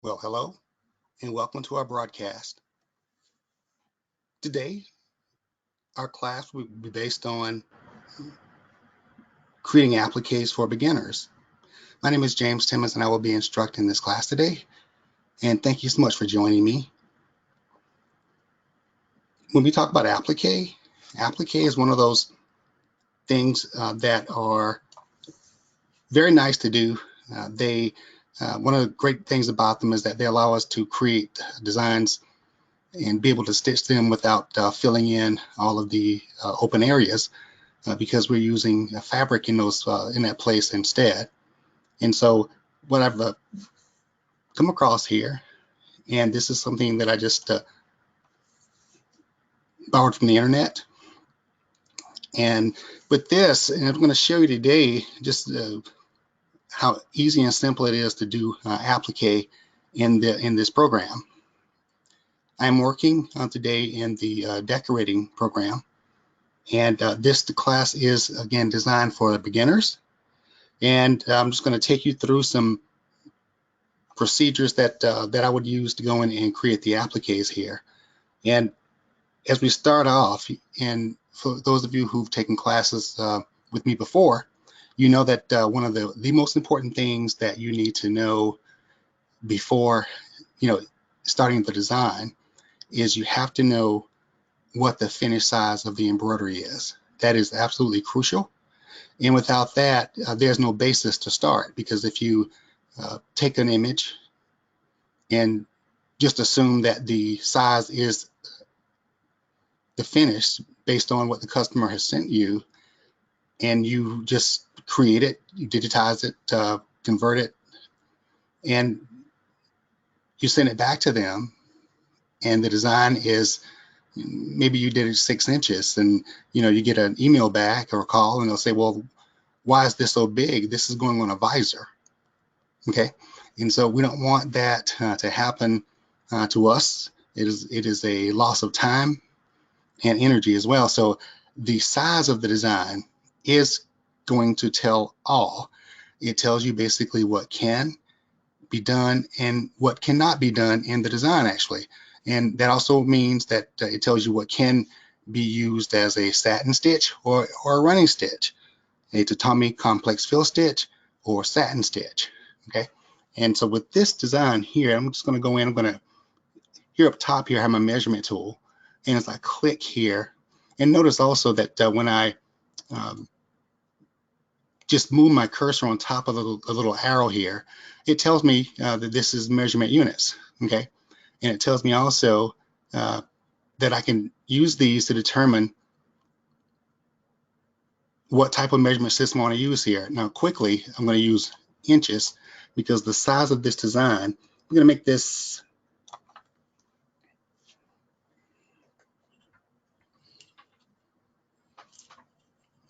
Well, hello and welcome to our broadcast. Today, our class will be based on creating appliques for beginners. My name is James Timmons and I will be instructing this class today. And thank you so much for joining me. When we talk about applique is one of those things that are very nice to do. One of the great things about them is that they allow us to create designs and be able to stitch them without filling in all of the open areas because we're using a fabric in that place instead. And so what I've come across here, and this is something that I just borrowed from the internet. And with this, and I'm going to show you today just how easy and simple it is to do applique in this program. I'm working today in the decorating program, and this class is again designed for the beginners. And I'm just going to take you through some procedures that I would use to go in and create the appliques here. And as we start off, and for those of you who've taken classes with me before, you know that one of the most important things that you need to know before starting the design is you have to know what the finished size of the embroidery is. That is absolutely crucial. And without that, there's no basis to start, because if you take an image and just assume that the size is the finish based on what the customer has sent you, and you just create it, you digitize it, convert it, and you send it back to them, and the design is, maybe you did it 6 inches, and you get an email back or a call and they'll say, well, why is this so big? This is going on a visor. Okay, and so we don't want that to happen to us. It is a loss of time and energy as well. So the size of the design is going to tell all. It tells you basically what can be done and what cannot be done in the design, actually. And that also means that it tells you what can be used as a satin stitch or a running stitch, a tatami complex fill stitch or satin stitch. Okay, and so with this design here, I'm just going to go in. I'm going to, here up top here, I have my measurement tool, and as I click here, and notice also that when I just move my cursor on top of a little arrow here, it tells me that this is measurement units. Okay, and it tells me also that I can use these to determine what type of measurement system I want to use here. Now quickly, I'm going to use inches because the size of this design, I'm going to make this,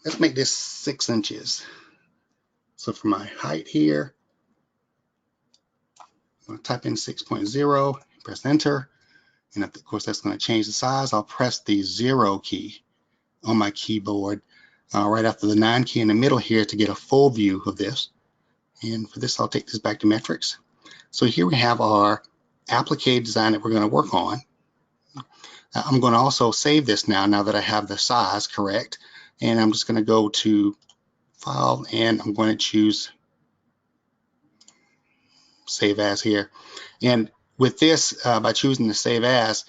let's make this 6 inches. So for my height here, I'm going to type in 6.0, press enter, and of course that's going to change the size. I'll press the 0 key on my keyboard right after the 9 key in the middle here to get a full view of this. And for this, I'll take this back to metrics. So here we have our applique design that we're going to work on. I'm going to also save this now that I have the size correct. And I'm just going to go to File, and I'm going to choose Save As here. And with this, by choosing the Save As,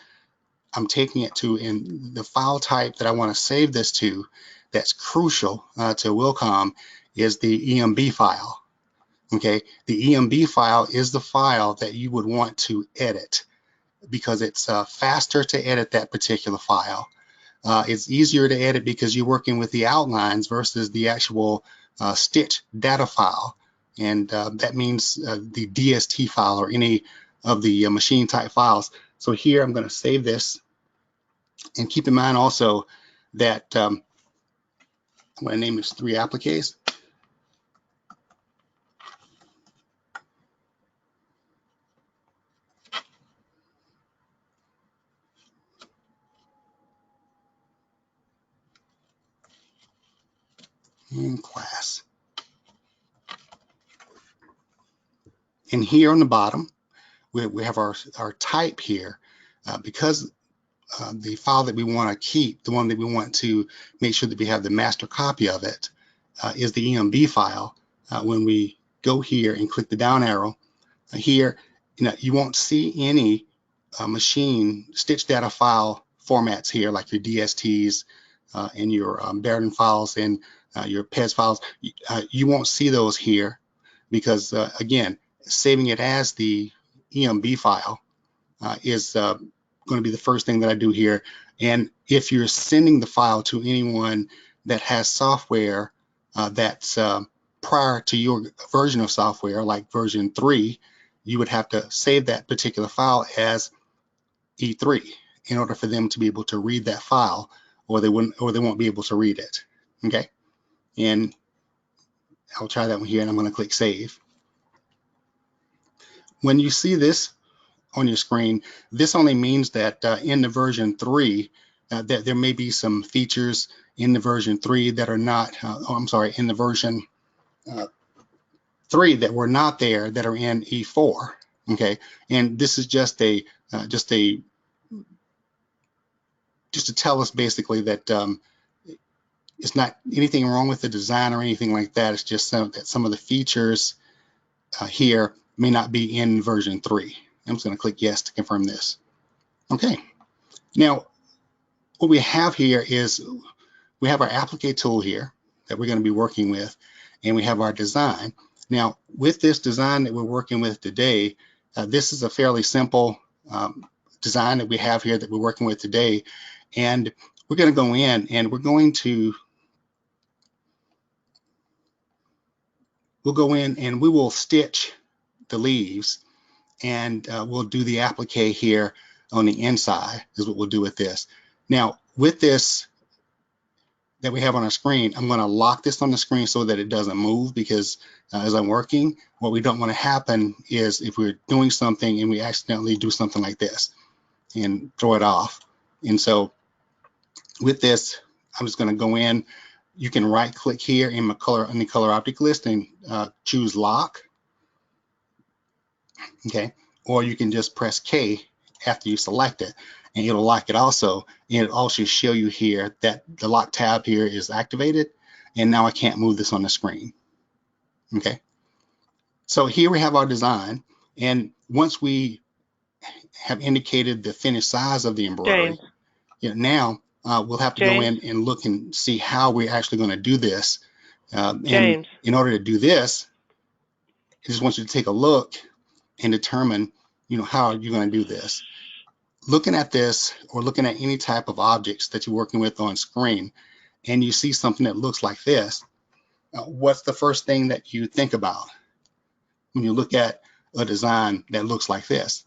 I'm taking it to in the file type that I want to save this to. That's crucial to Wilcom is the EMB file. Okay, the EMB file is the file that you would want to edit because it's faster to edit that particular file. It's easier to edit because you're working with the outlines versus the actual stitch data file, and that means the DST file or any of the machine type files. So here I'm going to save this, and keep in mind also that I'm going to name this 3 appliques. In class. And here on the bottom, we have our type here, because the file that we want to keep, the one that we want to make sure that we have the master copy of it, is the EMB file. When we go here and click the down arrow here, you won't see any machine stitch data file formats here, like your DSTs and your Barden files and your PES files. You won't see those here because, again, saving it as the EMB file is going to be the first thing that I do here. And if you're sending the file to anyone that has software that's prior to your version of software, like version 3, you would have to save that particular file as E3 in order for them to be able to read that file, or they won't be able to read it. Okay, and I'll try that one here, and I'm going to click save. When you see this on your screen, this only means that in the version 3 that there may be some features in the version 3 that are not, in the version 3 that were not there that are in E4. Okay, and this is just to tell us basically that it's not anything wrong with the design or anything like that. It's just that some of the features here may not be in version 3. I'm just going to click yes to confirm this. Okay, now what we have here is we have our applique tool here that we're going to be working with, and we have our design. Now, with this design that we're working with today, this is a fairly simple design that we have here that we're working with today, and we're going to go in and we'll go in and we will stitch the leaves, and we'll do the applique here on the inside is what we'll do with this. Now, with this that we have on our screen, I'm going to lock this on the screen so that it doesn't move, because as I'm working, what we don't want to happen is if we're doing something and we accidentally do something like this and throw it off. And so with this, I'm just going to go in. You can right click here in the color object list and choose lock. Okay, or you can just press K after you select it, and it'll lock it also. And it'll also show you here that the lock tab here is activated, and now I can't move this on the screen. Okay, so here we have our design, and once we have indicated the finished size of the embroidery, now we'll have to go in and look and see how we're actually going to do this. And in order to do this, I just want you to take a look and determine, how you're going to do this. Looking at this, or looking at any type of objects that you're working with on screen, and you see something that looks like this, what's the first thing that you think about when you look at a design that looks like this?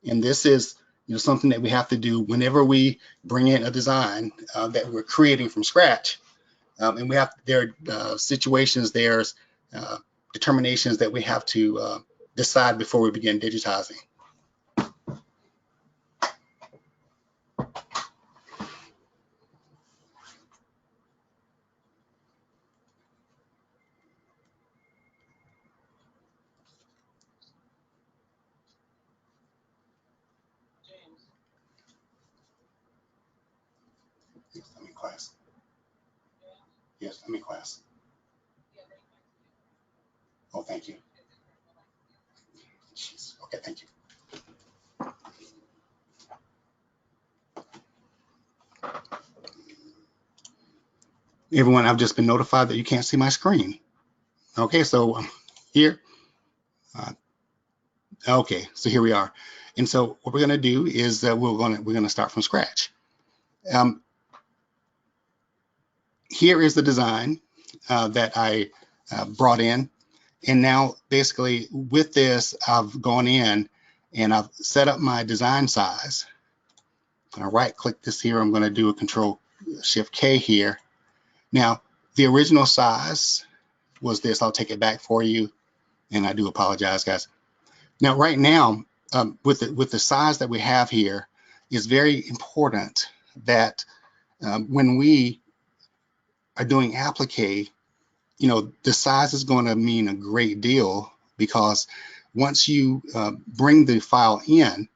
And this is something that we have to do whenever we bring in a design that we're creating from scratch. And there are situations, there's determinations that we have to decide before we begin digitizing. I'm in class. Yes, I'm in class. Oh, thank you. Jeez. Okay, thank you. Everyone, I've just been notified that you can't see my screen. Okay, so here. Okay, so here we are. And so what we're going to do is we're going to start from scratch. Here is the design that I brought in. And now basically with this, I've gone in and I've set up my design size. I'm going to right click this here. I'm going to do a Control Shift K here. Now the original size was this. I'll take it back for you. And I do apologize, guys. Now right now, with the size that we have here, it's very important that when we are doing applique, the size is going to mean a great deal, because once you bring the file in,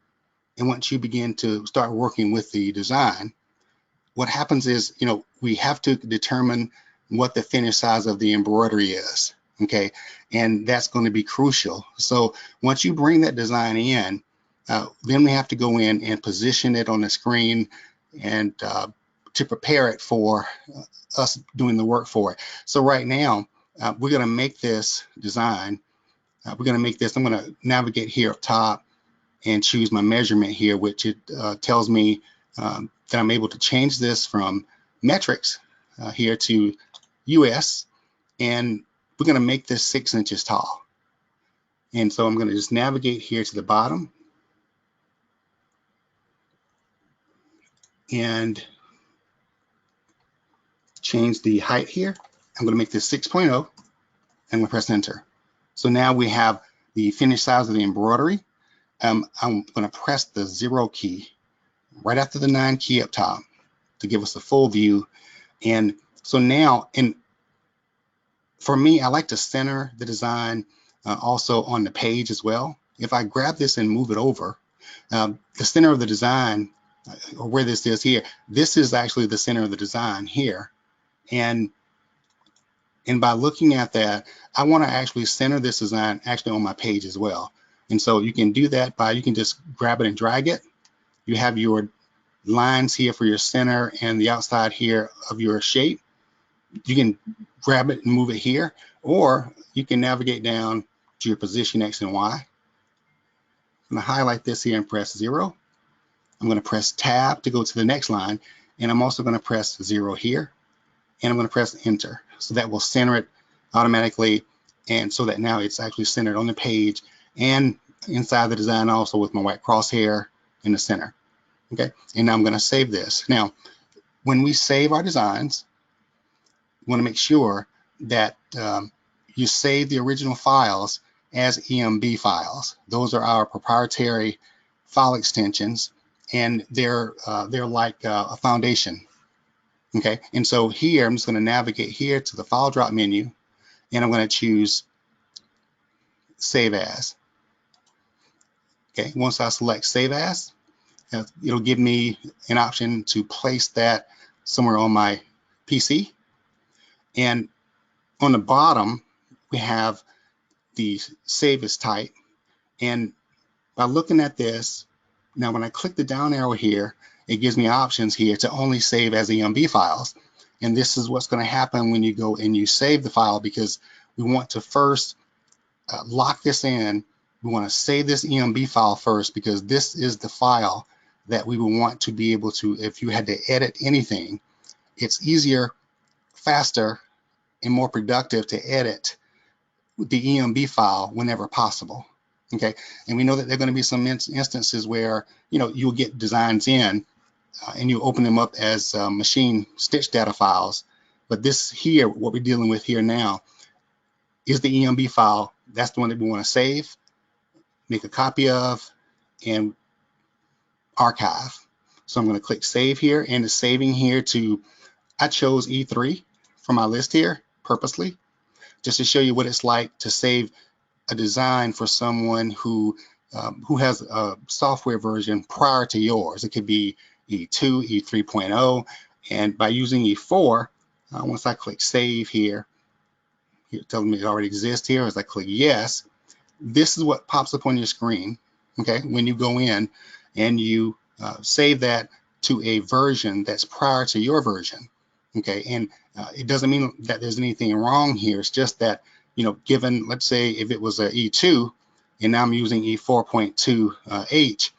and once you begin to start working with the design, what happens is, we have to determine what the finished size of the embroidery is, okay? And that's going to be crucial. So once you bring that design in, then we have to go in and position it on the screen and to prepare it for us doing the work for it. So right now, we're going to make this design. We're going to make this, I'm going to navigate here up top and choose my measurement here, which it tells me that I'm able to change this from metrics here to US, and we're going to make this 6 inches tall. And so I'm going to just navigate here to the bottom and change the height here. I'm going to make this 6.0 and I'm going to press enter. So now we have the finished size of the embroidery. I'm going to press the 0 key right after the 9 key up top to give us a full view. And so now, and for me, I like to center the design also on the page as well. If I grab this and move it over, the center of the design, or where this is here, this is actually the center of the design here. And by looking at that, I want to actually center this design actually on my page as well. And so you can do that by, you can just grab it and drag it. You have your lines here for your center and the outside here of your shape. You can grab it and move it here, or you can navigate down to your position X and Y. I'm going to highlight this here and press 0. I'm going to press tab to go to the next line, and I'm also going to press 0 here, and I'm going to press enter. So that will center it automatically, and so that now it's actually centered on the page and inside the design also with my white crosshair in the center. Okay, and now I'm going to save this. Now, when we save our designs, we want to make sure that you save the original files as EMB files. Those are our proprietary file extensions, and they're like a foundation. Okay, and so here I'm just going to navigate here to the file drop menu, and I'm going to choose Save As. Okay, once I select Save As, it'll give me an option to place that somewhere on my PC. And on the bottom, we have the Save As type. And by looking at this, now when I click the down arrow here, it gives me options here to only save as EMB files. And this is what's going to happen when you go and you save the file, because we want to first lock this in. We want to save this EMB file first, because this is the file that we will want to be able to, if you had to edit anything, it's easier, faster, and more productive to edit the EMB file whenever possible. Okay, and we know that there are going to be some instances where you'll get designs in and you open them up as machine stitch data files, but this here, what we're dealing with here now, is the EMB file. That's the one that we want to save, make a copy of, and archive. So I'm going to click save here, and it's saving here to, I chose E3 from my list here purposely, just to show you what it's like to save a design for someone who has a software version prior to yours. It could be E2, E3.0, and by using E4, once I click save here, it tells me it already exists here. As I click yes, this is what pops up on your screen. Okay, when you go in and you save that to a version that's prior to your version. Okay, and it doesn't mean that there's anything wrong here. It's just that, given, let's say if it was a E2 and now I'm using E4.2H,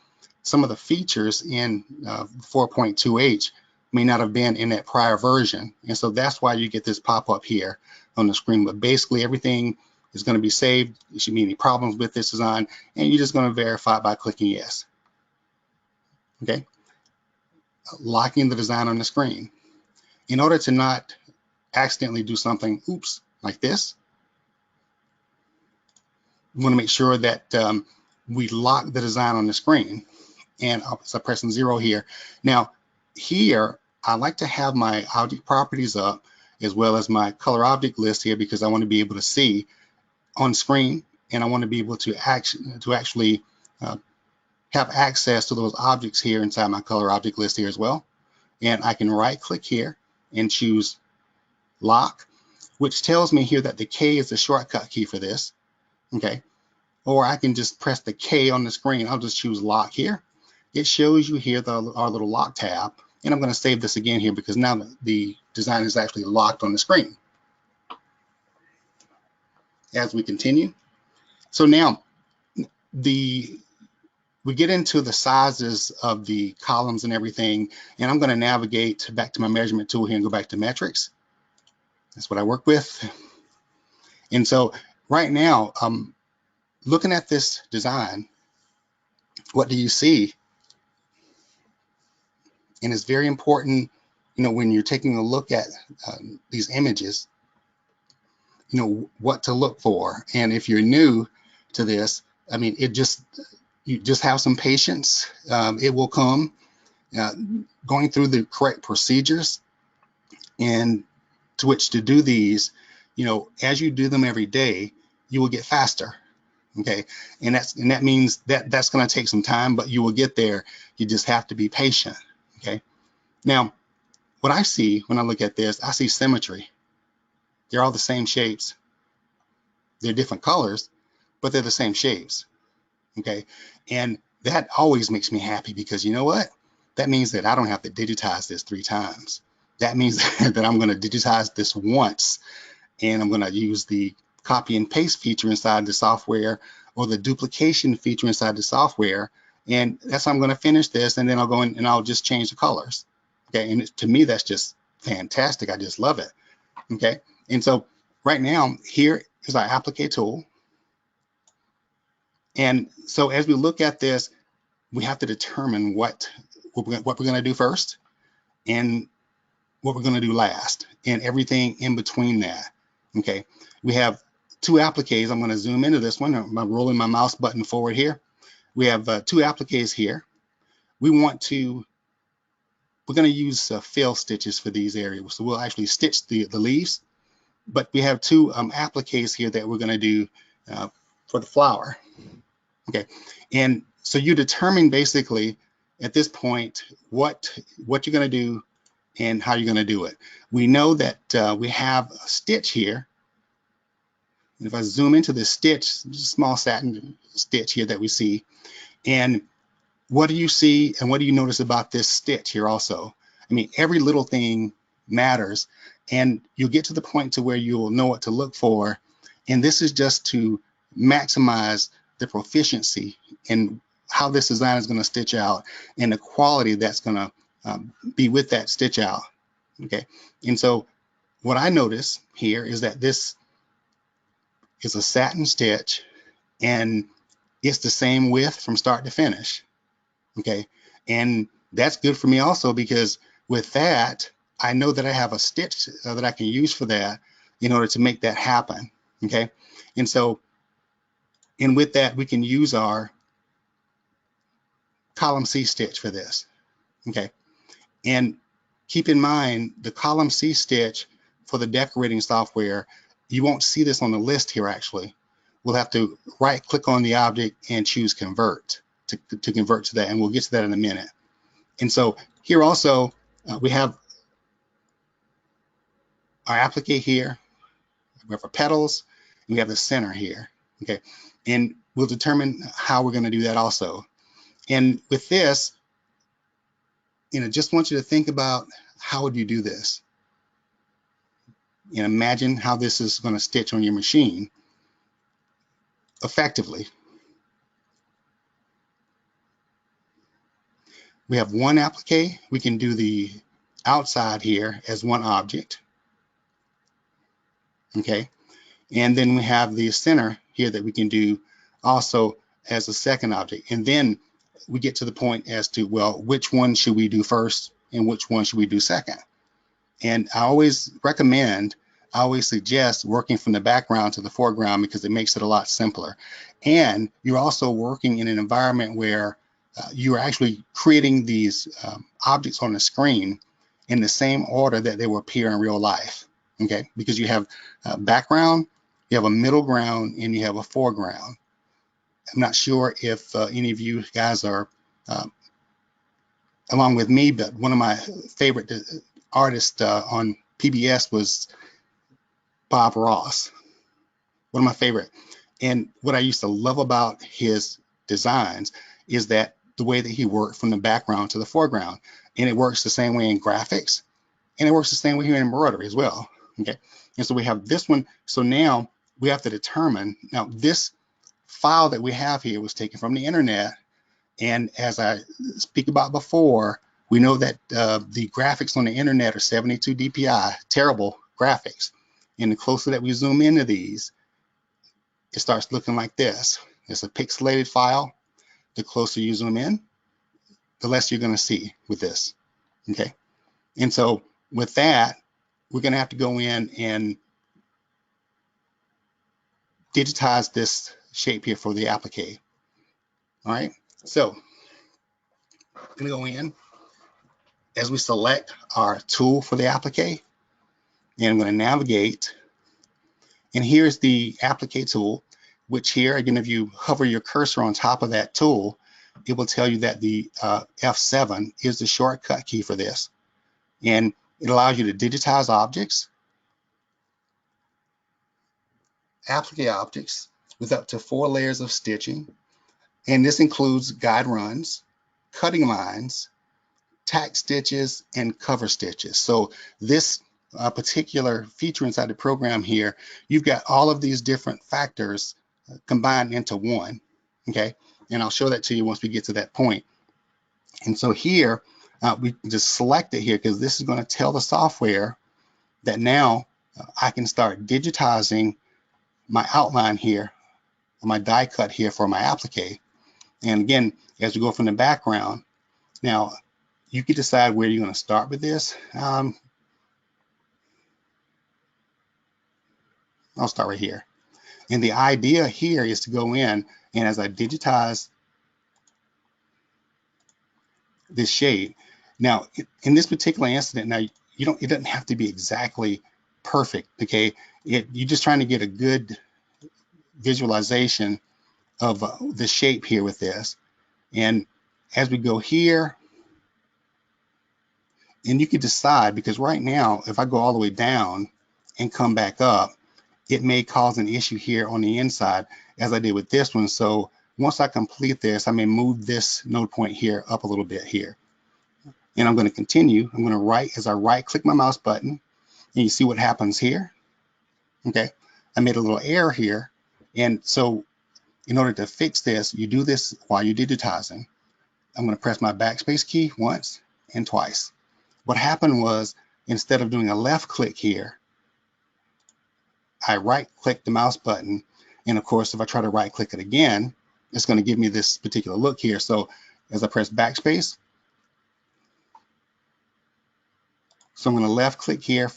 some of the features in 4.2H may not have been in that prior version. And so that's why you get this pop-up here on the screen. But basically everything is going to be saved. There shouldn't be any problems with this design, and you're just going to verify by clicking yes. Okay, locking the design on the screen. In order to not accidentally do something, oops, like this, we want to make sure that we lock the design on the screen. And so I'm pressing 0 here. Now here, I like to have my object properties up as well as my color object list here, because I want to be able to see on screen and I want to be able to actually have access to those objects here inside my color object list here as well. And I can right click here and choose lock, which tells me here that the K is the shortcut key for this. Okay. Or I can just press the K on the screen. I'll just choose lock here. It shows you here our little lock tab. And I'm going to save this again here because now the design is actually locked on the screen. As we continue. So now we get into the sizes of the columns and everything, and I'm going to navigate back to my measurement tool here and go back to metrics. That's what I work with. And so right now, looking at this design, what do you see? And it's very important, you know, when you're taking a look at these images, you know, what to look for. And if you're new to this, I mean, you just have some patience. It will come. Going through the correct procedures and to which to do these, you know, as you do them every day, you will get faster. Okay, and that means that's going to take some time, but you will get there. You just have to be patient. Okay, now what I see when I look at this, I see symmetry. They're all the same shapes. They're different colors, but they're the same shapes. Okay, and that always makes me happy because you know what? That means that I don't have to digitize this 3 times. That means that I'm going to digitize this once, and I'm going to use the copy and paste feature inside the software or the duplication feature inside the software, and that's how I'm going to finish this, and then I'll go in and I'll just change the colors. Okay, and to me that's just fantastic. I just love it. Okay, and so right now here is our Applique tool, and so as we look at this, we have to determine what we're going to do first and what we're going to do last and everything in between that. Okay, we have 2 appliques. I'm going to zoom into this one. I'm rolling my mouse button forward here. We have 2 appliques here. We're going to use fill stitches for these areas. So we'll actually stitch the leaves, but we have 2 appliques here that we're going to do for the flower. Okay, and so you determine basically at this point what you're going to do and how you're going to do it. We know that we have a stitch here. And if I zoom into this stitch, small satin stitch here that we see, and what do you see and what do you notice about this stitch here also? I mean, every little thing matters, and you'll get to the point to where you will know what to look for. And this is just to maximize the proficiency in how this design is going to stitch out and the quality that's going to be with that stitch out. Okay, and so what I notice here is that this is a satin stitch and it's the same width from start to finish. Okay, and that's good for me also because with that I know that I have a stitch that I can use for that in order to make that happen. Okay, and so and with that we can use our column C stitch for this. Okay, and keep in mind the column C stitch for the decorating software, you won't see this on the list here actually. We'll have to right click on the object and choose convert to convert to that, and we'll get to that in a minute. And so here also we have our applique here, we have our petals, and we have the center here. Okay, and we'll determine how we're going to do that also. And with this, you know, just want you to think about how would you do this. And imagine how this is going to stitch on your machine effectively. We have one applique. We can do the outside here as one object. Okay, and then we have the center here that we can do also as a second object. And then we get to the point as to, well, which one should we do first and which one should we do second? And I always suggest working from the background to the foreground because it makes it a lot simpler. And you're also working in an environment where you are actually creating these objects on the screen in the same order that they will appear in real life. Okay, because you have background, You have a middle ground and you have a foreground. I'm not sure if any of you guys are along with me, but one of my favorite artists on PBS was Bob Ross. One of my favorite. And what I used to love about his designs is that the way that he worked from the background to the foreground. And it works the same way in graphics, and it works the same way here in embroidery as well. Okay, and so we have this one. So now we have to determine, now this file that we have here was taken from the internet, and as I speak about before, we know that the graphics on the internet are 72 dpi, terrible graphics. And the closer that we zoom into these, it starts looking like this. It's a pixelated file. The closer you zoom in, the less you're going to see with this. Okay, and so with that, we're going to have to go in and digitize this shape here for the applique. All right, so I'm going to go in as we select our tool for the applique, and I'm going to navigate, and here's the applique tool, which here again, if you hover your cursor on top of that tool, it will tell you that the F7 is the shortcut key for this, and it allows you to digitize objects, applique objects with up to 4 layers of stitching, and this includes guide runs, cutting lines, tack stitches, and cover stitches. So this particular feature inside the program here, you've got all of these different factors combined into one. Okay, and I'll show that to you once we get to that point. And so here we just select it here because this is going to tell the software that now I can start digitizing my outline here, my die cut here for my applique. And again, as we go from the background, now you can decide where you're going to start with this. I'll start right here. And the idea here is to go in, and as I digitize this shape, now in this particular incident, now it doesn't have to be exactly perfect. Okay, you're just trying to get a good visualization of the shape here with this. And as we go here, and you can decide, because right now if I go all the way down and come back up, it may cause an issue here on the inside as I did with this one. So once I complete this, I may move this node point here up a little bit here, and I'm going to continue. I'm going to as I right click my mouse button, and you see what happens here. Okay, I made a little error here, and so in order to fix this, you do this while you're digitizing. I'm going to press my backspace key once and twice. What happened was, instead of doing a left click here, I right click the mouse button, and of course if I try to right click it again, it's going to give me this particular look here. So as I press backspace, so I'm going to left click here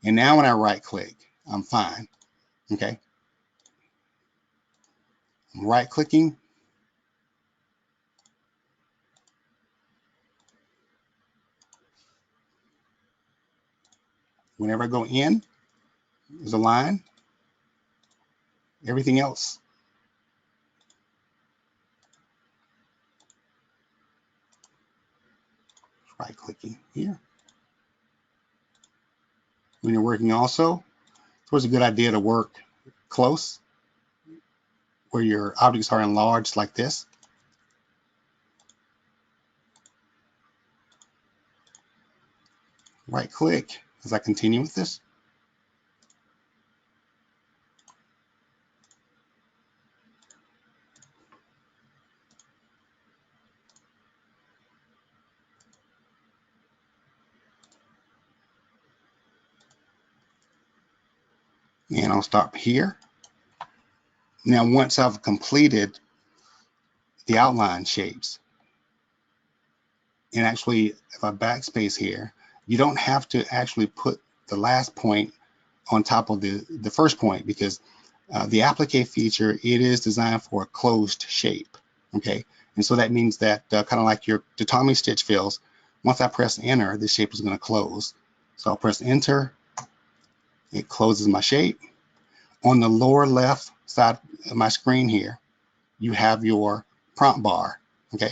and now when I right click, I'm fine. Okay, I'm right clicking, whenever I go in, there's a line. Everything else, right clicking here. When you're working also, it's always a good idea to work close where your objects are enlarged like this. Right click as I continue with this. And I'll stop here. Now once I've completed the outline shapes, and actually if I backspace here, you don't have to actually put the last point on top of the first point, because the applique feature, it is designed for a closed shape. Okay, and so that means that kind of like your tatami stitch fills, once I press enter, the shape is going to close. So I'll press enter, it closes my shape. On the lower left side of my screen here, you have your prompt bar, okay?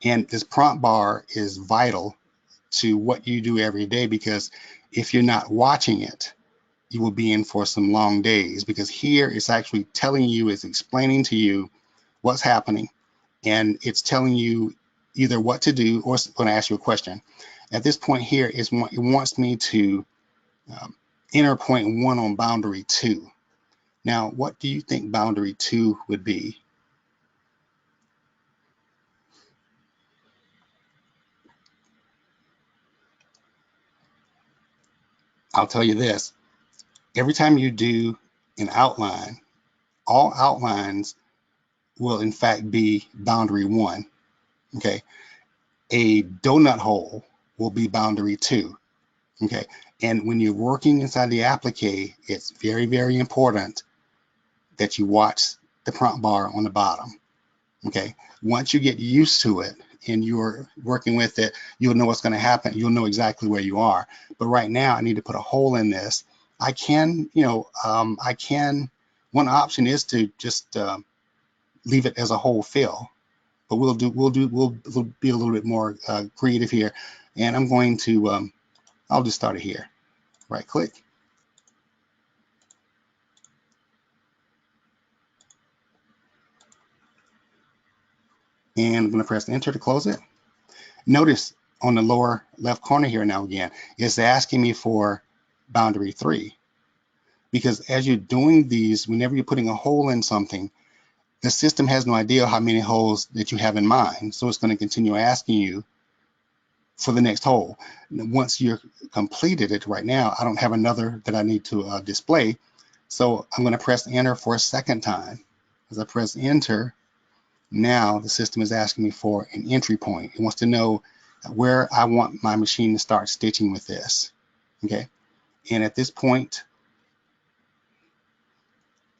And this prompt bar is vital to what you do every day, because if you're not watching it, you will be in for some long days, because here it's actually telling you, it's explaining to you what's happening, and it's telling you either what to do or it's going to ask you a question. At this point here, it wants me to enter point 1 on boundary 2. Now, what do you think boundary 2 would be? I'll tell you this. Every time you do an outline, all outlines will in fact be boundary 1, okay? A donut hole will be boundary 2, okay? And when you're working inside the applique, it's very, very important that you watch the prompt bar on the bottom, okay? Once you get used to it and you're working with it, you'll know what's going to happen. You'll know exactly where you are. But right now, I need to put a hole in this. I can, one option is to just leave it as a whole fill, but we'll be a little bit more creative here. And I'm going to, I'll just start it here. Right click. And I'm going to press enter to close it. Notice on the lower left corner here now again, it's asking me for boundary 3. Because as you're doing these, whenever you're putting a hole in something, the system has no idea how many holes that you have in mind. So it's going to continue asking you for the next hole. Once you're completed it, right now, I don't have another that I need to display. So I'm going to press enter for a second time. As I press enter, now the system is asking me for an entry point. It wants to know where I want my machine to start stitching with this. Okay. And at this point,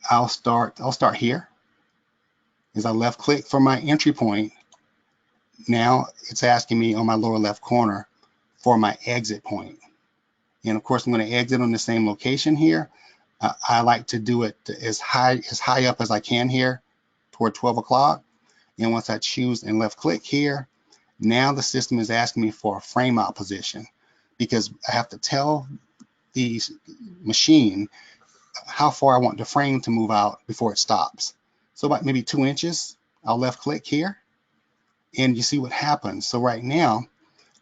I'll start here. As I left click for my entry point, now it's asking me on my lower left corner for my exit point. And of course, I'm going to exit on the same location here. I like to do it as high up as I can here toward 12 o'clock. And once I choose and left click here, now the system is asking me for a frame out position, because I have to tell the machine how far I want the frame to move out before it stops. So about maybe 2 inches, I'll left click here, and you see what happens. So right now,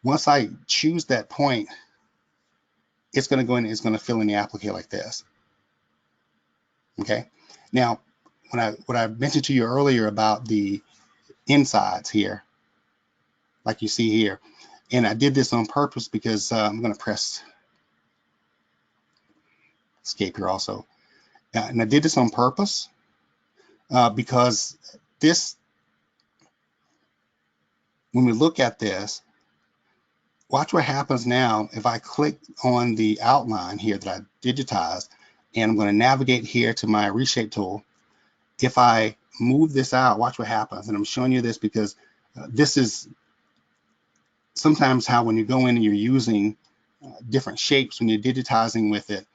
once I choose that point, it's going to go in and it's going to fill in the applique like this. Okay. Now, what I mentioned to you earlier about the insides here, like you see here, and I did this on purpose because I'm going to press escape here also. And I did this on purpose because this, when we look at this, watch what happens now if I click on the outline here that I digitized, and I'm going to navigate here to my reshape tool. If I move this out, watch what happens. And I'm showing you this because this is sometimes how when you go in and you're using different shapes, when you're digitizing with it,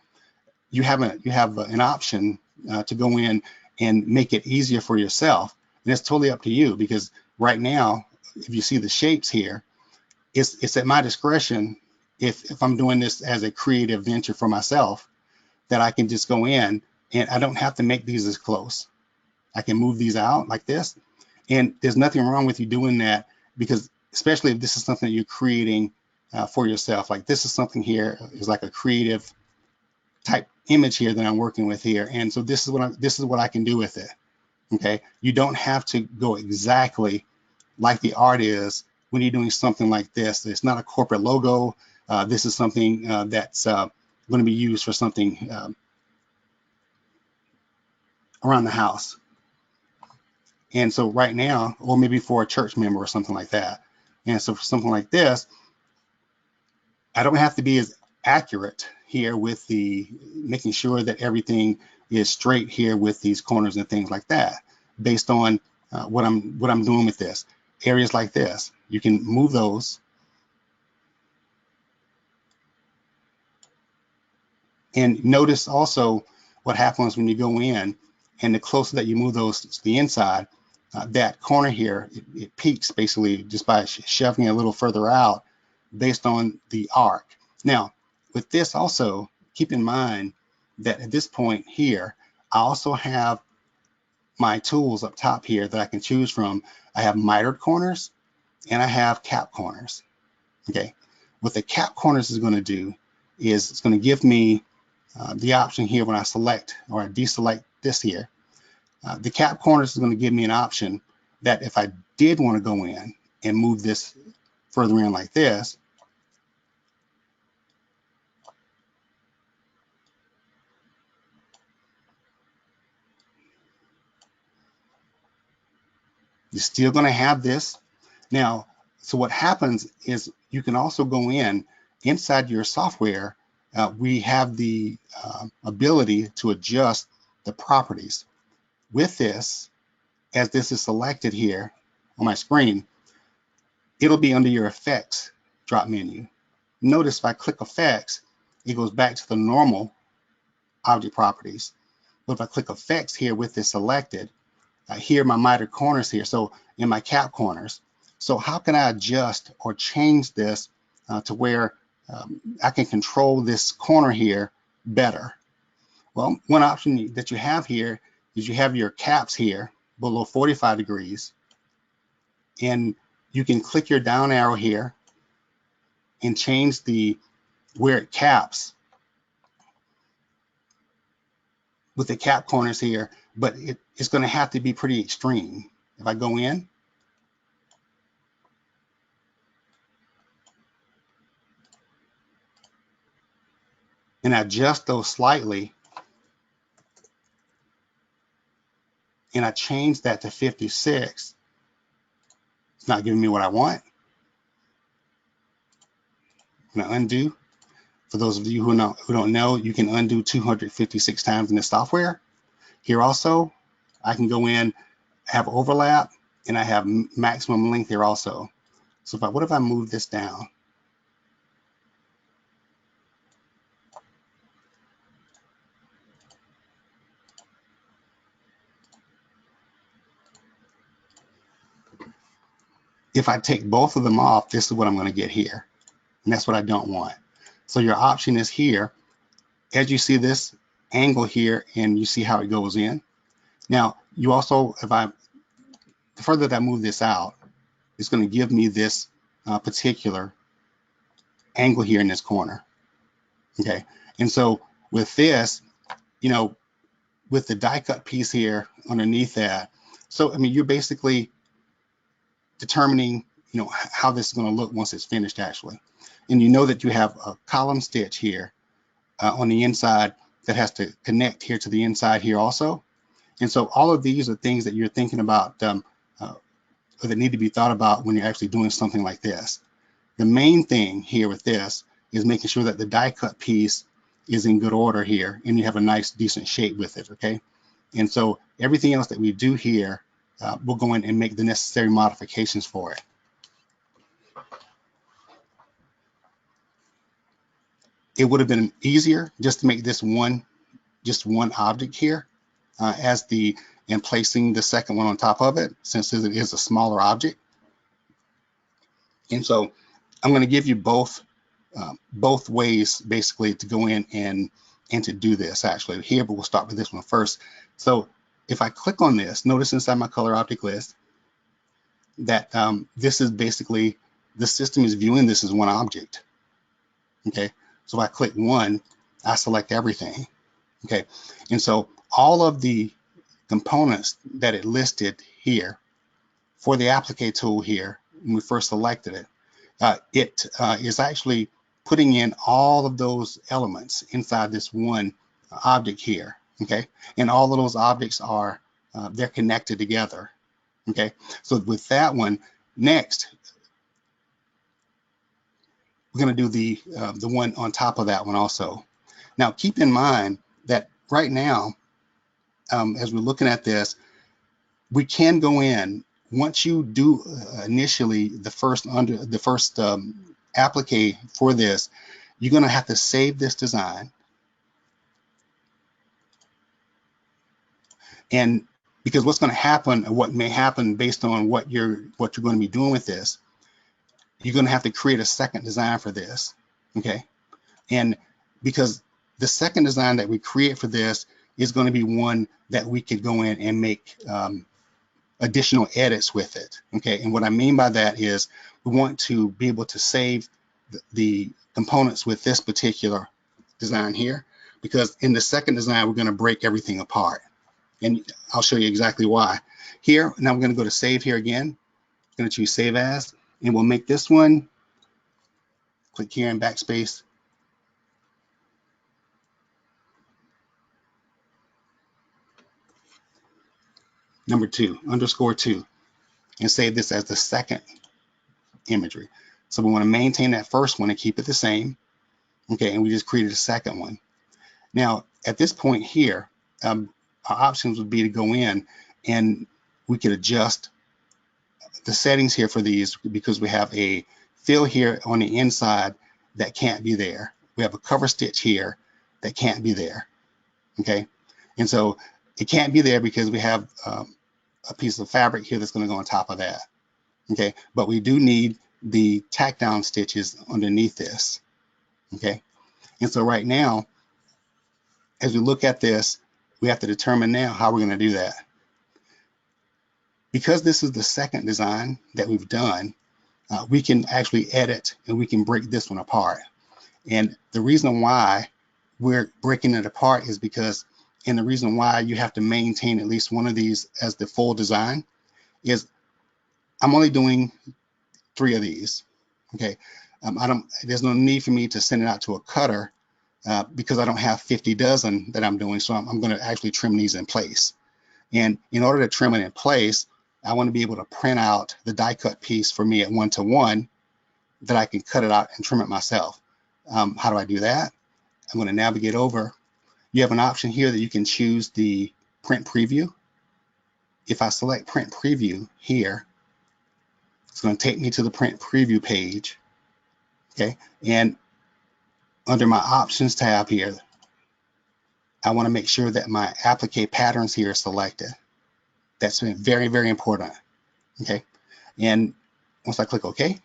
you have an option to go in and make it easier for yourself. And it's totally up to you, because right now, if you see the shapes here, it's at my discretion if I'm doing this as a creative venture for myself, that I can just go in and I don't have to make these as close. I can move these out like this. And there's nothing wrong with you doing that, because especially if this is something that you're creating for yourself, like this is something here is like a creative type image here that I'm working with here. And so this is what I can do with it. Okay. You don't have to go exactly like the art is when you're doing something like this. It's not a corporate logo. This is something that's going to be used for something around the house. And so right now, or maybe for a church member or something like that. And so for something like this, I don't have to be as accurate here with the making sure that everything is straight here with these corners and things like that, based on what I'm doing with this. Areas like this, you can move those. And notice also what happens when you go in, and the closer that you move those to the inside, that corner here, it peaks basically just by shoving it a little further out based on the arc. Now, with this also, keep in mind that at this point here, I also have my tools up top here that I can choose from. I have mitered corners and I have cap corners. Okay, what the cap corners is going to do is it's going to give me the option here when I select or I deselect this here. The cap corners is going to give me an option that if I did want to go in and move this further in like this, you're still going to have this. Now, so what happens is you can also go in inside your software. We have the ability to adjust the properties. With this, as this is selected here on my screen, it'll be under your effects drop menu. Notice if I click effects, it goes back to the normal object properties. But if I click effects here with this selected, here are my mitered corners here, so in my cap corners. So how can I adjust or change this to where I can control this corner here better? Well, one option that you have here is you have your caps here below 45 degrees, and you can click your down arrow here and change the where it caps with the cap corners here, but it's going to have to be pretty extreme. If I go in and adjust those slightly, and I change that to 56, it's not giving me what I want. I'm going to undo. For those of you who don't know, you can undo 256 times in the software. Here also, I can go in, have overlap, and I have maximum length here also. So what if I move this down? If I take both of them off, this is what I'm going to get here. And that's what I don't want. So your option is here. As you see this angle here, and you see how it goes in. Now, you also, the further that I move this out, it's going to give me this particular angle here in this corner. Okay. And so with this, with the die cut piece here underneath that, so I mean, you're basically determining, how this is going to look once it's finished actually. And you know that you have a column stitch here on the inside that has to connect here to the inside here also. And so all of these are things that you're thinking about or that need to be thought about when you're actually doing something like this. The main thing here with this is making sure that the die cut piece is in good order here and you have a nice decent shape with it, okay? And so everything else that we do here, we'll go in and make the necessary modifications for it. It would have been easier just to make this just one object here and placing the second one on top of it, since it is a smaller object. And so I'm going to give you both ways basically to go in and to do this actually here, but we'll start with this one first. So if I click on this, notice inside my color object list that this is basically, the system is viewing this as one object. Okay, so if I click one, I select everything. Okay, and so all of the components that it listed here for the Applique tool here, when we first selected it, it is actually putting in all of those elements inside this one object here. Okay, and all of those objects are they're connected together. Okay, so with that one, next we're going to do the one on top of that one also. Now keep in mind that right now, as we're looking at this, we can go in once you do initially the first applique for this. You're going to have to save this design, And because what's going to happen, or what may happen based on what you're going to be doing with this, you're going to have to create a second design for this, okay? And because the second design that we create for this is going to be one that we could go in and make additional edits with it, okay? And what I mean by that is we want to be able to save the components with this particular design here, because in the second design we're going to break everything apart, and I'll show you exactly why. Here, now we're going to go to save here again. I'm going to choose save as, and we'll make this one, click here in backspace, number 2, _2, and save this as the second imagery. So we want to maintain that first one and keep it the same, okay? And we just created a second one. Now at this point here, our options would be to go in and we could adjust the settings here for these, because we have a fill here on the inside that can't be there. We have a cover stitch here that can't be there, okay? And so it can't be there because we have a piece of fabric here that's going to go on top of that, okay? But we do need the tack down stitches underneath this, okay? And so right now, as we look at this, we have to determine now how we're going to do that. Because this is the second design that we've done, we can actually edit and we can break this one apart. And the reason why we're breaking it apart is because, and the reason why you have to maintain at least one of these as the full design is I'm only doing 3 of these, okay? There's no need for me to send it out to a cutter because I don't have 50 dozen that I'm doing, so I'm going to actually trim these in place. And in order to trim it in place, I want to be able to print out the die cut piece for me at 1:1 that I can cut it out and trim it myself. How do I do that? I'm going to navigate over. You have an option here that you can choose the print preview. If I select print preview here, it's going to take me to the print preview page, okay? And under my options tab here, I want to make sure that my applique patterns here are selected. That's very, very important, okay? And once I click OK,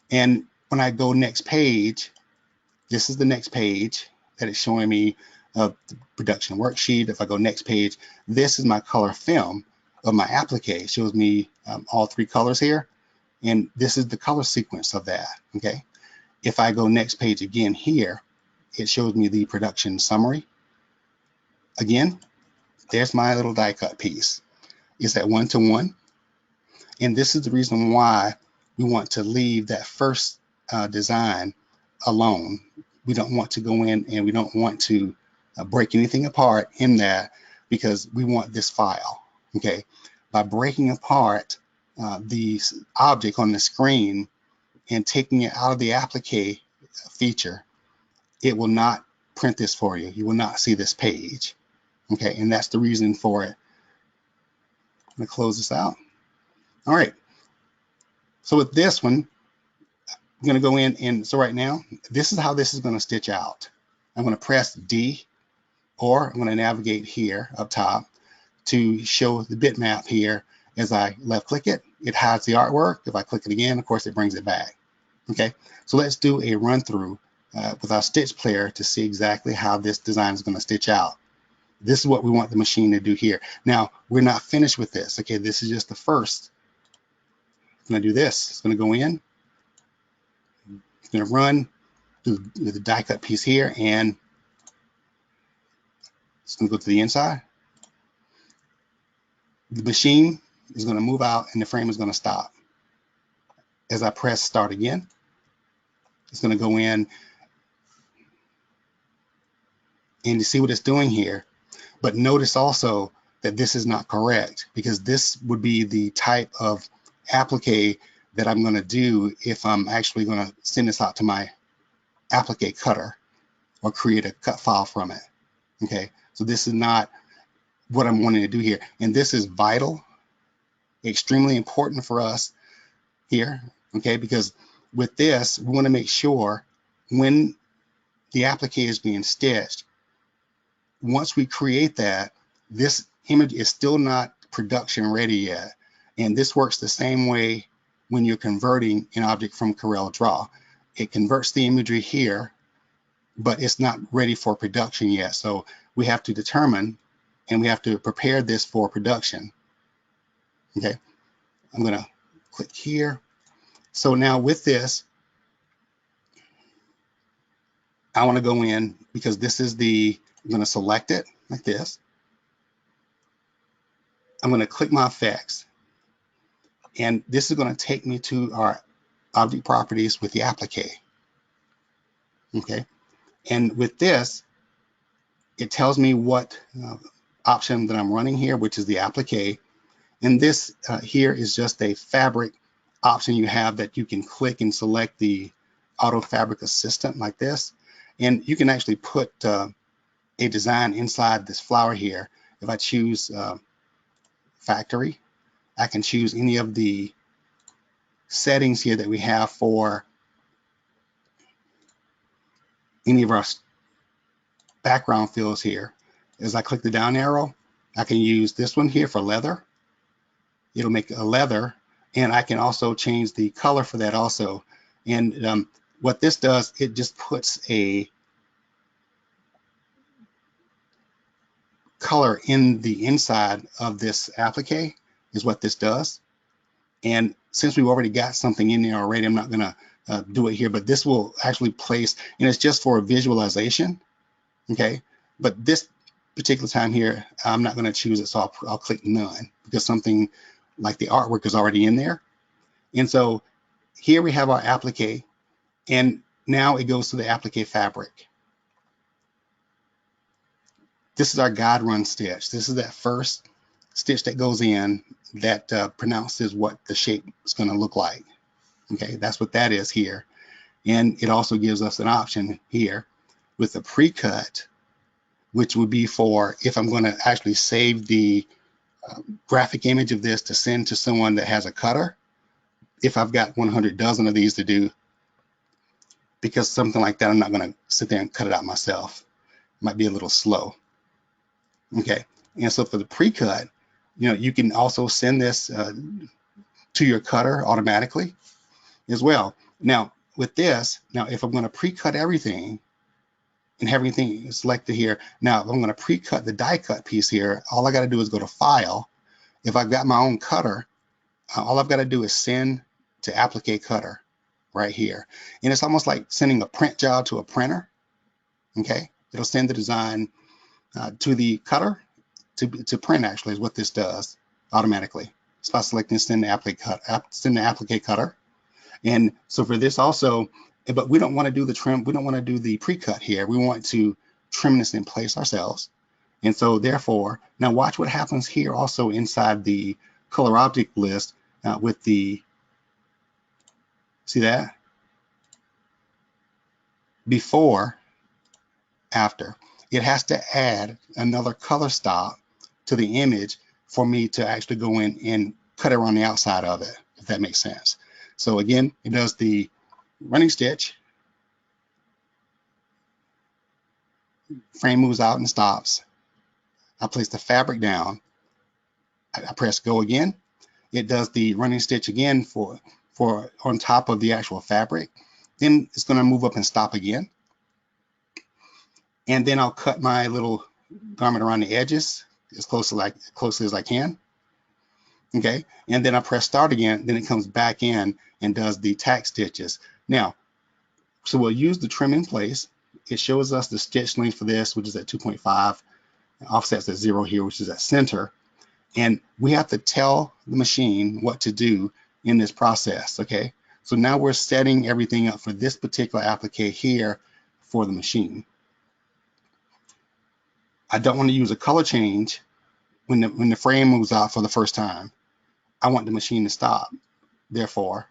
and when I go next page, this is the next page that is showing me the production worksheet. If I go next page, this is my color film of my applique. It shows me all 3 colors here, and this is the color sequence of that, okay? If I go next page again here, it shows me the production summary. Again, there's my little die cut piece. It's at 1:1, and this is the reason why we want to leave that first design alone. We don't want to go in and we don't want to break anything apart in that, because we want this file, okay? By breaking apart the object on the screen and taking it out of the applique feature, it will not print this for you. You will not see this page, okay? And that's the reason for it. I'm going to close this out. All right. So with this one, I'm going to go in, and so right now, this is how this is going to stitch out. I'm going to press D, or I'm going to navigate here up top to show the bitmap here. As I left click it, it hides the artwork. If I click it again, of course, it brings it back. Okay, so let's do a run through with our stitch player to see exactly how this design is going to stitch out. This is what we want the machine to do here. Now, we're not finished with this. Okay, this is just the first. I'm going to do this. It's going to go in. It's going to run, do the die cut piece here, and it's going to go to the inside. The machine is going to move out and the frame is going to stop. As I press start again, it's going to go in, and you see what it's doing here. But notice also that this is not correct, because this would be the type of applique that I'm going to do if I'm actually going to send this out to my applique cutter or create a cut file from it. Okay, so this is not what I'm wanting to do here, and this is vital, extremely important for us here, okay, because with this we want to make sure when the applique is being stitched, once we create that, this image is still not production ready yet. And this works the same way when you're converting an object from Corel Draw. It converts the imagery here, but it's not ready for production yet. So we have to determine and we have to prepare this for production. Okay, I'm going to click here. So now with this, I want to go in because this is I'm going to select it like this. I'm going to click my effects. And this is going to take me to our object properties with the applique. Okay. And with this, it tells me what option that I'm running here, which is the applique. And this here is just a fabric option you have that you can click and select the auto fabric assistant like this. And you can actually put a design inside this flower here. If I choose factory, I can choose any of the settings here that we have for any of our background fills here. As I click the down arrow, I can use this one here for leather. It'll make a leather, and I can also change the color for that also. And what this does, it just puts a color in the inside of this applique is what this does. And since we've already got something in there already, I'm not going to do it here, but this will actually place, and it's just for visualization. Okay, but this particular time here, I'm not going to choose it, so I'll click none because something like the artwork is already in there. And so here we have our applique, and now it goes to the applique fabric. This is our guide run stitch. This is that first stitch that goes in that pronounces what the shape is going to look like. Okay, that's what that is here. And it also gives us an option here with the pre-cut, which would be for if I'm going to actually save the graphic image of this to send to someone that has a cutter, if I've got 100 dozen of these to do, because something like that, I'm not going to sit there and cut it out myself. It might be a little slow. Okay, and so for the pre-cut, you can also send this to your cutter automatically as well. Now with this, if I'm going to pre-cut everything and have everything selected here, now if I'm going to pre-cut the die cut piece here, all I got to do is go to File. If I've got my own cutter, all I've got to do is send to Applique Cutter right here. And it's almost like sending a print job to a printer. Okay, it'll send the design to the cutter to print, actually, is what this does automatically. So by selecting send the Applique Cutter. And so for this also, but we don't want to do the trim, we don't want to do the pre-cut here. We want to trim this in place ourselves. And so therefore, now watch what happens here also inside the color object list with the, see that? Before, after. It has to add another color stop to the image for me to actually go in and cut around the outside of it, if that makes sense. So again, it does the running stitch, frame moves out and stops. I place the fabric down. I press go again. It does the running stitch again for on top of the actual fabric. Then it's going to move up and stop again. And then I'll cut my little garment around the edges as closely as I can. Okay, and then I press start again. Then it comes back in and does the tack stitches. Now, so we'll use the trim in place. It shows us the stitch length for this, which is at 2.5. Offset's at 0 here, which is at center. And we have to tell the machine what to do in this process. Okay, so now we're setting everything up for this particular applique here for the machine. I don't want to use a color change when the frame moves out for the first time. I want the machine to stop. Therefore,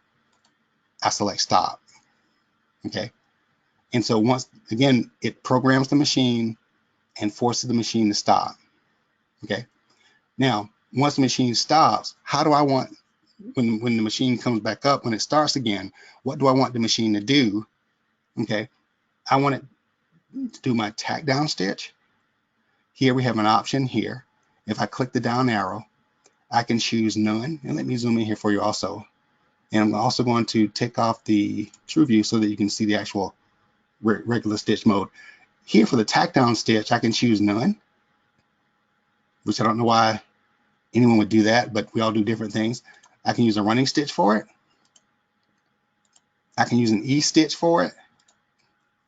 I select stop. Okay. And so once again, it programs the machine and forces the machine to stop. Okay. Now, once the machine stops, how do I want, when the machine comes back up, when it starts again, what do I want the machine to do? Okay. I want it to do my tack down stitch. Here we have an option here. If I click the down arrow, I can choose none. And let me zoom in here for you also. And I'm also going to take off the true view so that you can see the actual regular stitch mode. Here for the tack down stitch, I can choose none, which I don't know why anyone would do that, but we all do different things. I can use a running stitch for it. I can use an E stitch for it.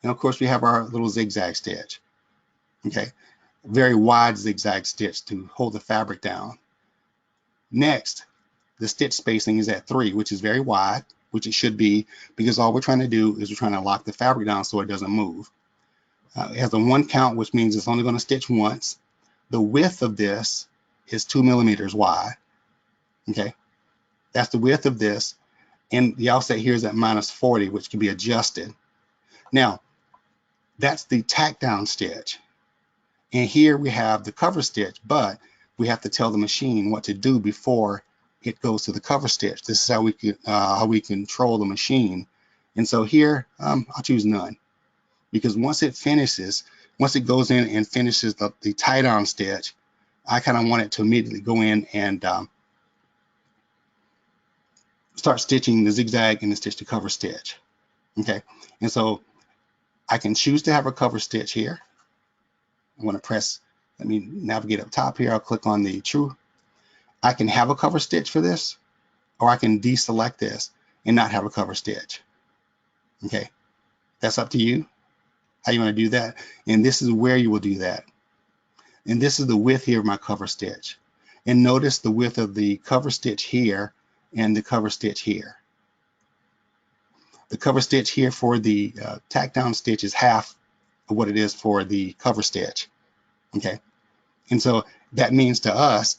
And of course we have our little zigzag stitch. Okay, very wide zigzag stitch to hold the fabric down. Next, the stitch spacing is at 3, which is very wide, which it should be, because all we're trying to do is we're trying to lock the fabric down so it doesn't move. It has a 1 count, which means it's only going to stitch once. The width of this is 2 millimeters wide. Okay, that's the width of this, and the offset here is at -40, which can be adjusted. Now, that's the tack down stitch, and here we have the cover stitch, but we have to tell the machine what to do before it goes to the cover stitch. This is how we control the machine. And so here I'll choose none, because once it goes in and finishes the tie down stitch, I kind of want it to immediately go in and start stitching the zigzag and the stitch to cover stitch. Okay, and so I can choose to have a cover stitch here. I want to press, let me navigate up top here. I'll click on the true. I can have a cover stitch for this, or I can deselect this and not have a cover stitch. Okay, that's up to you how you want to do that. And this is where you will do that. And this is the width here of my cover stitch. And notice the width of the cover stitch here and the cover stitch here. The cover stitch here for the tack down stitch is half of what it is for the cover stitch. Okay, and so that means to us,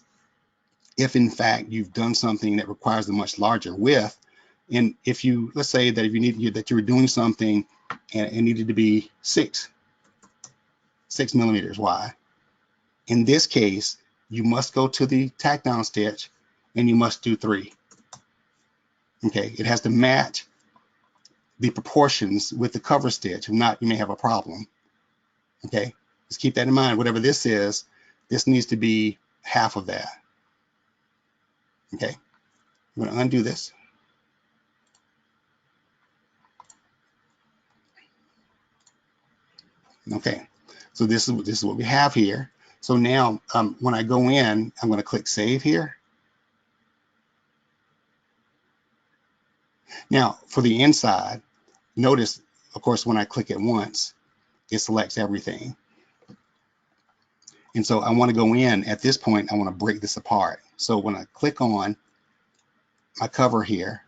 if in fact you've done something that requires a much larger width, and if you, let's say that if you were doing something and it needed to be 6 millimeters wide, in this case you must go to the tack down stitch and you must do 3. Okay, it has to match the proportions with the cover stitch. If not, you may have a problem. Okay, just keep that in mind. Whatever this is, this needs to be half of that. Okay, I'm going to undo this. Okay, so this is what we have here. So now when I go in, I'm going to click Save here. Now for the inside, notice, of course, when I click it once, it selects everything. And so I want to go in at this point, I want to break this apart. So when I click on my cover here,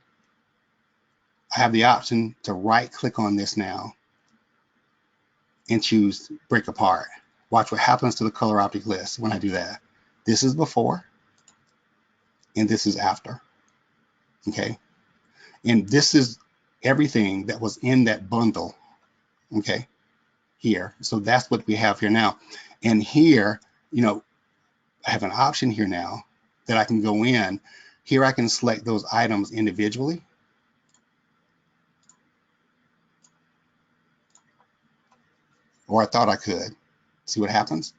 I have the option to right click on this now and choose break apart. Watch what happens to the color object list when I do that. This is before and this is after. Okay, and this is everything that was in that bundle. Okay, here, so that's what we have here now. And here, you know, I have an option here now that I can go in. Here I can select those items individually. Or I thought I could. See what happens?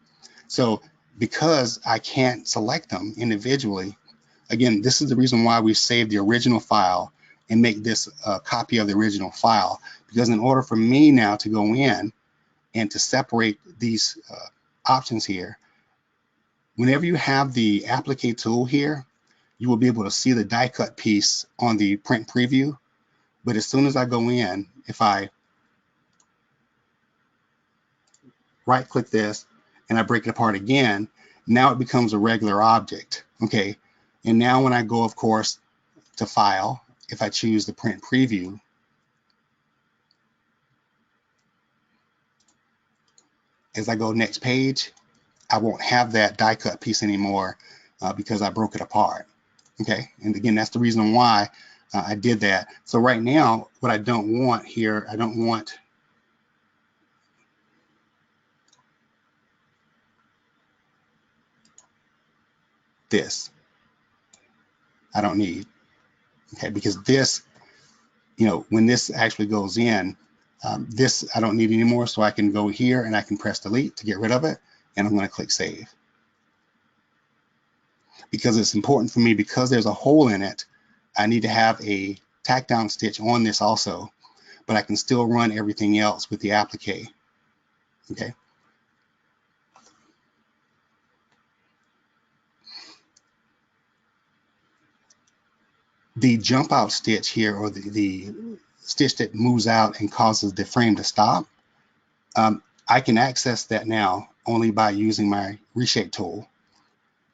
So because I can't select them individually, again, this is the reason why we save the original file and make this a copy of the original file. Because in order for me now to go in and to separate these options here, whenever you have the Applique tool here, you will be able to see the die cut piece on the print preview. But as soon as I go in, if I right click this and I break it apart again, now it becomes a regular object. Okay, and now when I go, of course, to File, if I choose the print preview, as I go next page, I won't have that die cut piece anymore because I broke it apart. Okay, and again, that's the reason why I did that. So right now, what I don't want here, I don't want this. I don't need. Okay, because this, you know, when this actually goes in, this I don't need anymore, so I can go here and I can press delete to get rid of it, and I'm going to click save. because it's important for me, because there's a hole in it, I need to have a tack down stitch on this also, but I can still run everything else with the applique. Okay. The jump out stitch here, or the stitch that moves out and causes the frame to stop, I can access that now only by using my reshape tool.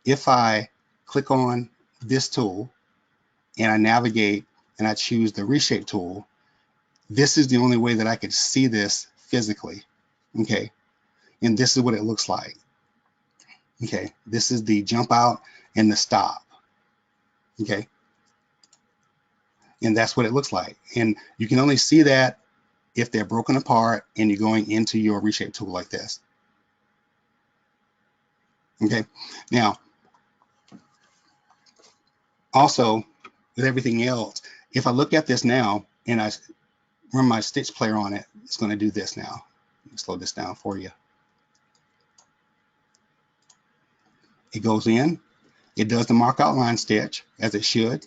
If I click on this tool and I navigate and I choose the reshape tool, this is the only way that I could see this physically. Okay, and this is what it looks like. Okay, this is the jump out and the stop. Okay, and that's what it looks like, and you can only see that if they're broken apart and you're going into your reshape tool like this. Okay, now also with everything else, if I look at this now and I run my stitch player on it, it's going to do this now. Let me slow this down for you. It goes in, it does the mark outline stitch as it should.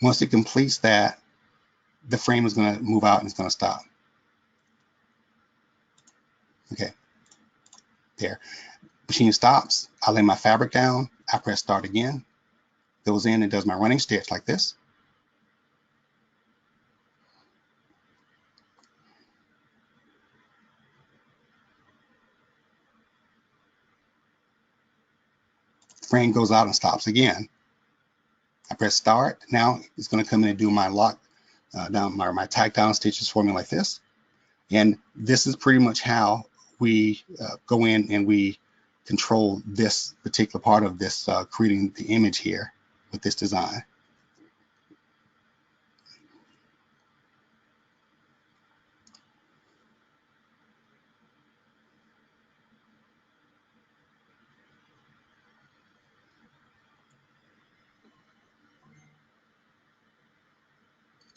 Once it completes that, the frame is going to move out and it's going to stop. Okay, there. Machine stops. I lay my fabric down. I press start again. Goes in and does my running stitch like this. Frame goes out and stops again. I press start. Now it's going to come in and do my lock down, my tack down stitches for me like this. And this is pretty much how we go in and we control this particular part of this, creating the image here with this design.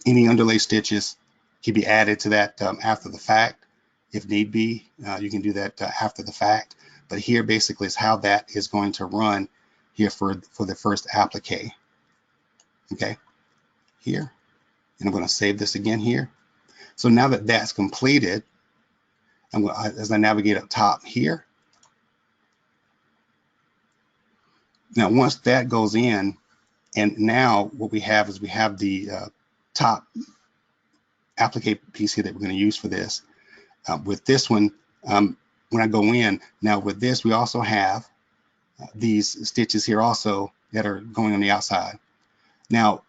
Any underlay stitches can be added to that after the fact. If need be, you can do that after the fact. But here basically is how that is going to run here for the first applique. Okay, here. And I'm going to save this again here. So now that that's completed, as I navigate up top here, now once that goes in, and now what we have is we have the top applique piece here that we're going to use for this. With this one, when I go in, now with this, we also have these stitches here also that are going on the outside. Now,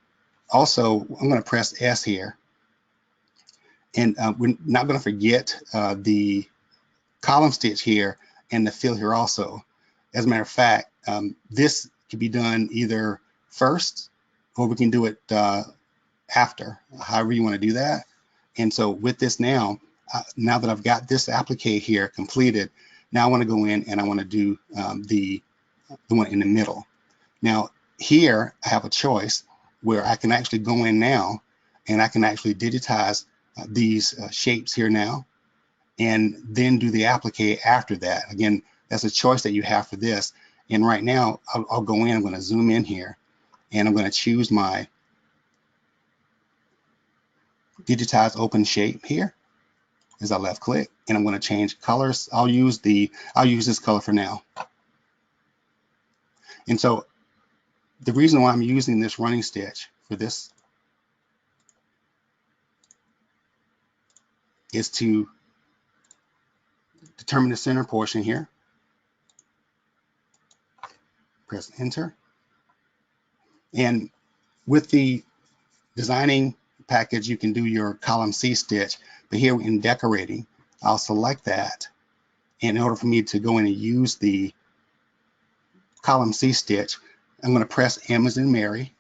also, I'm going to press S here. And we're not going to forget the column stitch here and the fill here also. As a matter of fact, this can be done either first or we can do it after, however you want to do that. And so with this now, now that I've got this applique here completed, now I want to go in and I want to do the one in the middle. Now here I have a choice where I can actually go in now and I can actually digitize these shapes here now and then do the applique after that. Again, that's a choice that you have for this. And right now I'll go in, I'm going to zoom in here and I'm going to choose my digitize open shape here as I left click, and I'm going to change colors. I'll use this color for now. And so the reason why I'm using this running stitch for this is to determine the center portion here. Press enter. And with the designing package, you can do your column C stitch, but here in decorating, I'll select that. And in order for me to go in and use the column C stitch, I'm going to press M as in Mary.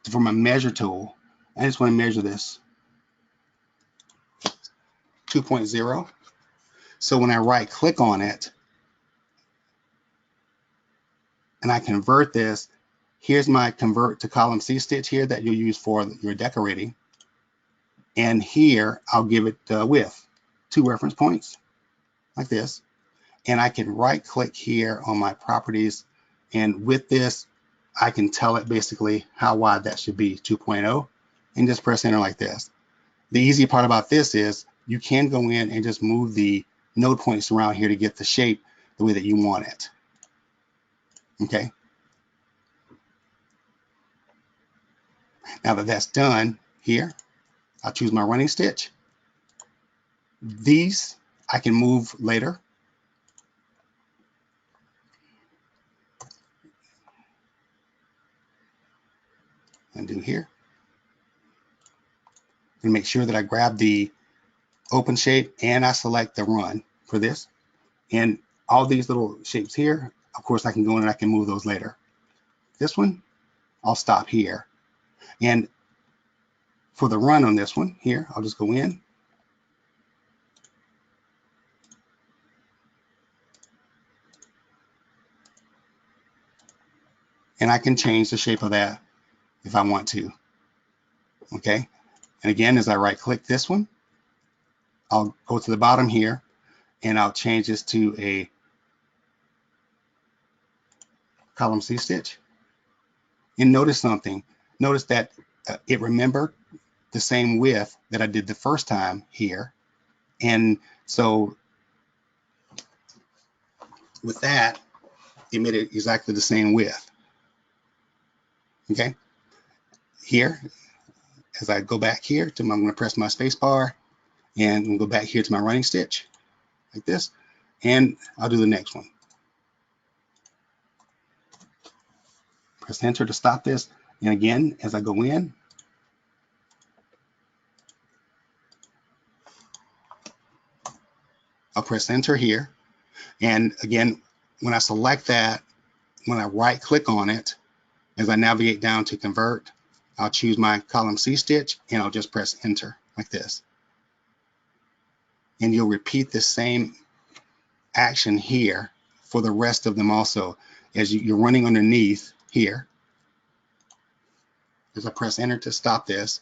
For my measure tool, I just want to measure this 2.0. So when I right click on it and I convert this, here's my convert to column C stitch here that you'll use for your decorating. And here I'll give it width, 2 reference points. like this. And I can right click here on my properties. And with this, I can tell it basically how wide that should be, 2.0, and just press enter like this. The easy part about this is you can go in and just move the node points around here to get the shape the way that you want it. Okay. Now that that's done here, I'll choose my running stitch. These I can move later. And do here. And make sure that I grab the open shape and I select the run for this. And all these little shapes here, of course, I can go in and I can move those later. This one, I'll stop here. And for the run on this one here, I'll just go in. And I can change the shape of that if I want to. Okay. And again, as I right click this one, I'll go to the bottom here and I'll change this to a column C stitch. And notice something. Notice that it remembered the same width that I did the first time here. And so with that, it made it exactly the same width. Okay. Here, as I go back here to I'm going to press my space bar and go back here to my running stitch like this, and I'll do the next one. Press enter to stop this. And again, as I go in, I'll press enter here. And again, when I select that, when I right click on it, as I navigate down to convert, I'll choose my column C stitch and I'll just press enter like this. And you'll repeat the same action here for the rest of them also. As you're running underneath here, as I press enter to stop this.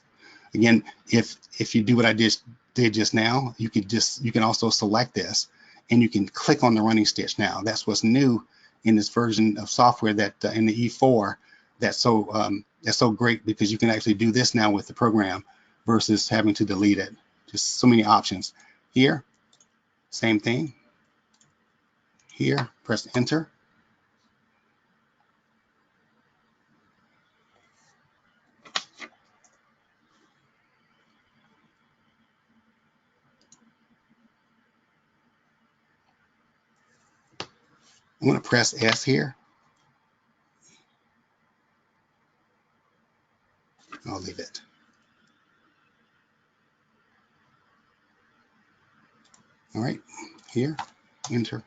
Again, if you do what I did just now, you can also select this and you can click on the running stitch now. That's what's new in this version of software that in the E4 that's so great, because you can actually do this now with the program versus having to delete it. Just so many options. Here, same thing. Here, press enter. I'm going to press S here. I'll leave it. All right, here, enter.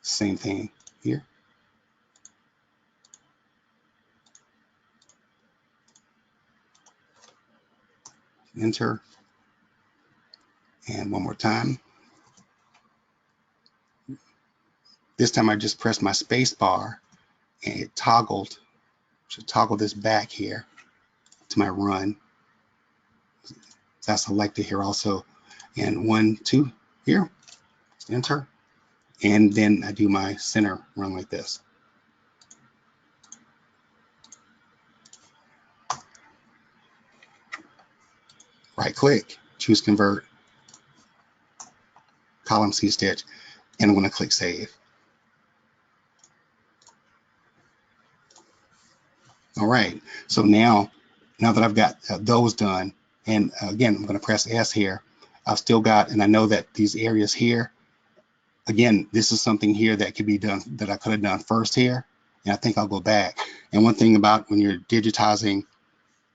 Same thing here. Enter. And one more time. This time I just pressed my space bar and it toggled. Should toggle this back here to my run. That's selected here also. And 1, 2 here. Enter. And then I do my center run like this. Right click, choose convert, column C stitch, and I'm going to click save. All right, so now that I've got those done, and again, I'm going to press S here, I've still got, and I know that these areas here, again, this is something here that could be done, that I could have done first here, and I think I'll go back. And one thing about when you're digitizing,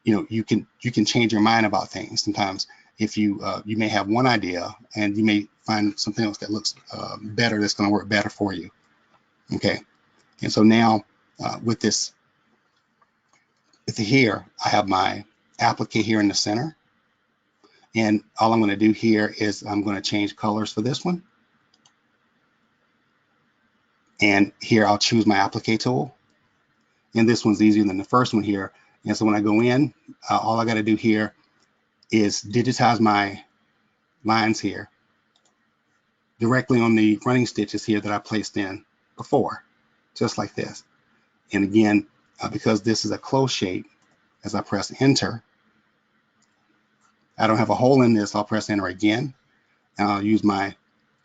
you can change your mind about things. Sometimes if you may have one idea and you may find something else that looks better, that's going to work better for you. Okay, and so now with here, I have my applique here in the center, and all I'm going to do here is I'm going to change colors for this one, and here I'll choose my applique tool, and this one's easier than the first one here. And so when I go in, all I got to do here is digitize my lines here directly on the running stitches here that I placed in before, just like this. And again, because this is a close shape, as I press enter, I don't have a hole in this. I'll press enter again, and I'll use my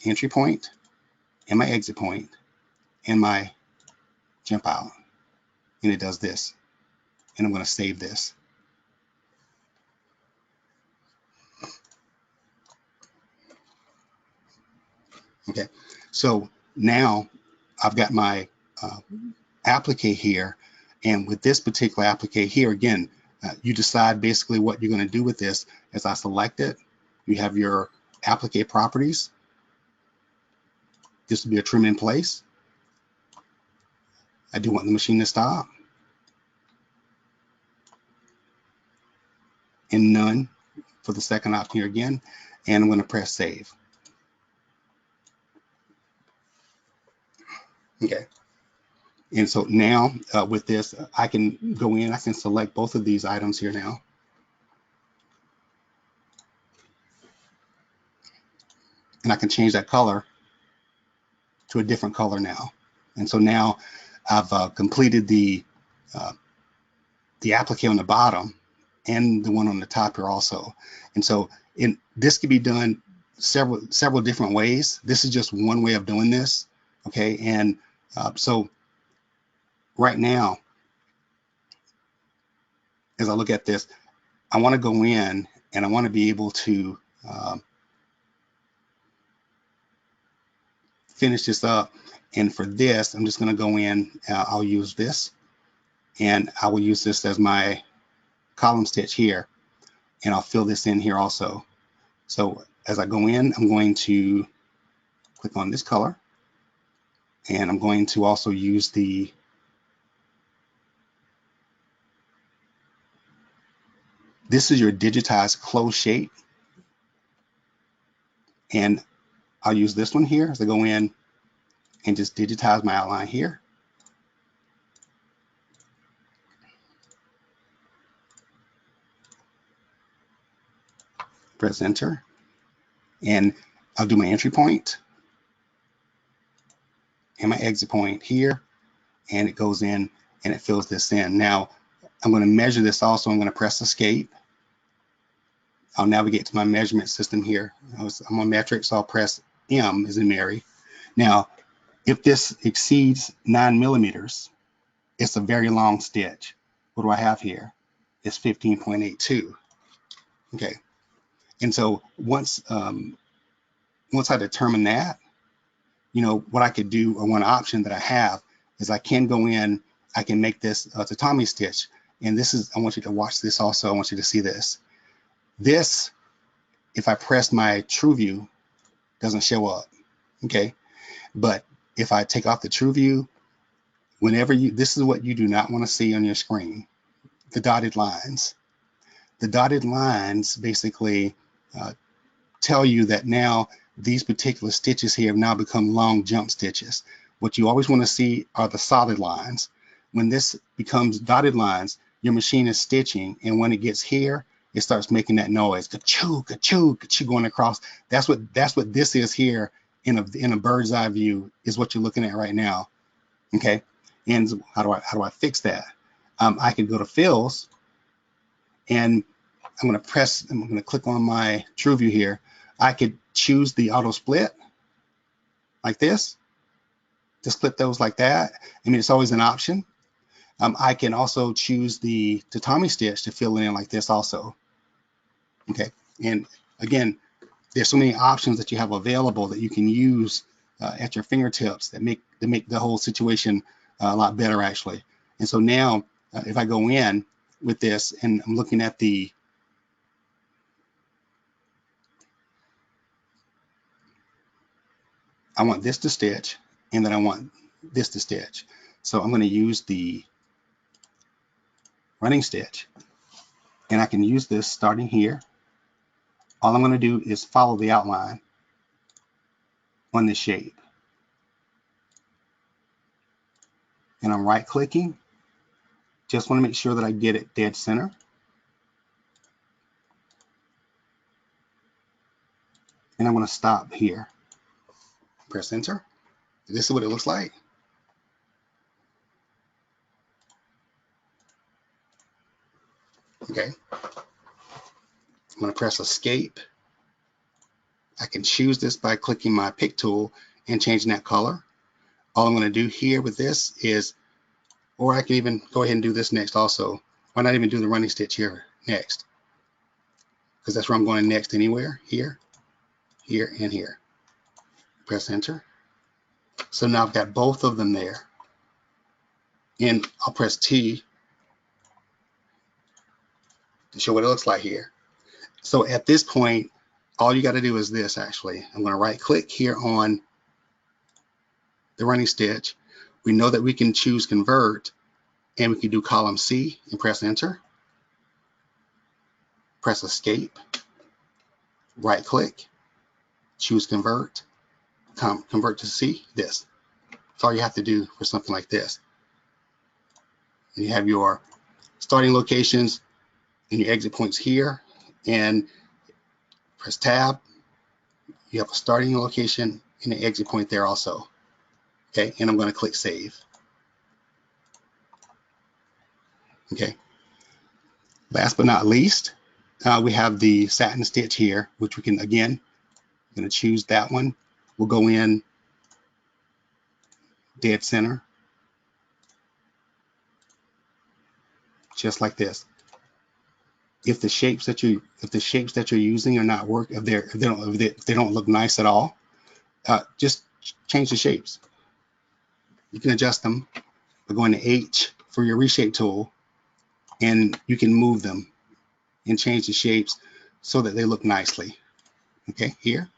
entry point and my exit point and my jump out, and it does this. And I'm going to save this. Okay, so now I've got my applique here, and with this particular applique here, again, you decide basically what you're going to do with this. As I select it, you have your applique properties. This will be a trim in place. I do want the machine to stop, and none for the second option here again, and I'm going to press save. Okay, and so now with this, I can go in, I can select both of these items here now, and I can change that color to a different color now. And so now I've completed the applique on the bottom and the one on the top here also. And so this could be done several different ways. This is just one way of doing this. Okay, and so right now, as I look at this, I want to go in and I want to be able to finish this up. And for this, I'm just going to go in, I'll use this, and I will use this as my column stitch here, and I'll fill this in here also. So as I go in, I'm going to click on this color, and I'm going to also use this is your digitized close shape, and I'll use this one here as I go in and just digitize my outline here. Press enter, and I'll do my entry point and my exit point here, and it goes in and it fills this in. Now I'm going to measure this also. I'm going to press escape. I'll navigate to my measurement system here. I'm on metric, so I'll press M as in Mary. Now, if this exceeds 9 millimeters, it's a very long stitch. What do I have here? It's 15.82. Okay, and so once I determine that, you know, what I could do, or one option that I have, is I can go in, I can make this a tatami stitch. And this is, I want you to watch this also. I want you to see this. This, if I press my true view, doesn't show up. Okay, but if I take off the true view, whenever this is what you do not want to see on your screen, the dotted lines. The dotted lines basically tell you that now these particular stitches here have now become long jump stitches. What you always want to see are the solid lines. When this becomes dotted lines, your machine is stitching, and when it gets here, it starts making that noise, ka-choo, ka-choo, ka-choo, going across. That's what this is here in a bird's eye view, is what you're looking at right now. Okay, and how do I fix that? I could go to fills, and I'm going to click on my true view here. I could choose the auto split like this, to split those like that. I mean, it's always an option. I can also choose the tatami stitch to fill it in like this also. Okay, and again, there's so many options that you have available that you can use at your fingertips that make the whole situation a lot better actually. And so now, if I go in with this and I'm looking at I want this to stitch, and then I want this to stitch. So I'm going to use the running stitch, and I can use this starting here. All I'm going to do is follow the outline on this shape, and I'm right clicking just want to make sure that I get it dead center. And I'm going to stop here. Press enter. This is what it looks like. Okay. I'm going to press escape. I can choose this by clicking my pick tool and changing that color. All I'm going to do here with this is, or I can even go ahead and do this next also. Why not even do the running stitch here next? Because that's where I'm going next anywhere. Here, here, and here. Press enter. So now I've got both of them there. And I'll press T to show what it looks like here. So at this point, all you got to do is this actually. I'm going to right click here on the running stitch. We know that we can choose convert, and we can do column C and press enter. Press escape, right click, choose convert, convert to C, this. That's all you have to do for something like this. And you have your starting locations and your exit points here, and press tab. You have a starting location and an exit point there also. Okay, and I'm going to click save. Okay, last but not least, we have the satin stitch here, which we can, again, I'm going to choose that one. We'll go in dead center, just like this. If the shapes that you're using are not work, if they don't look nice at all, just change the shapes. You can adjust them by going to H for your reshape tool, and you can move them and change the shapes so that they look nicely. Okay, here,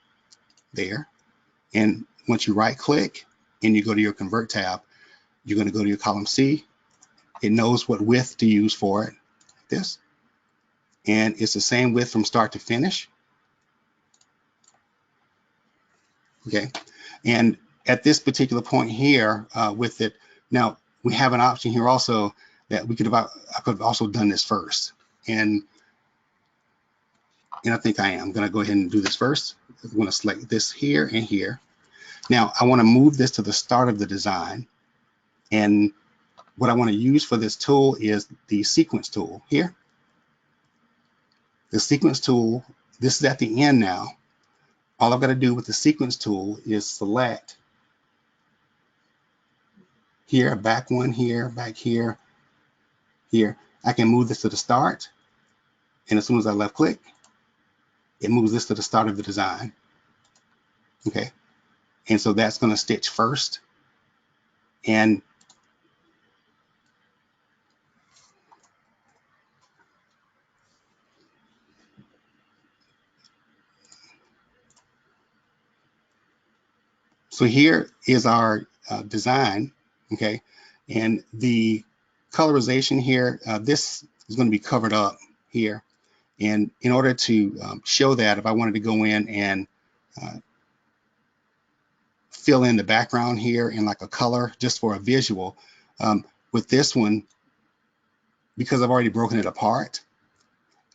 there, and once you right click and you go to your convert tab, you're going to go to your column C. It knows what width to use for it, this, and it's the same width from start to finish. Okay, and at this particular point here with it, now we have an option here also that we could I could have also done this first, and I think I am. I'm going to go ahead and do this first. I'm going to select this here and here. Now I want to move this to the start of the design, and what I want to use for this tool is the sequence tool here. The sequence tool, this is at the end now. All I've got to do with the sequence tool is select here, back one here, back here, here. I can move this to the start, and as soon as I left click, it moves this to the start of the design. Okay, and so that's going to stitch first, and so here is our design. Okay, and the colorization here, this is going to be covered up here, and in order to show that, if I wanted to go in and fill in the background here in like a color just for a visual, with this one, because I've already broken it apart,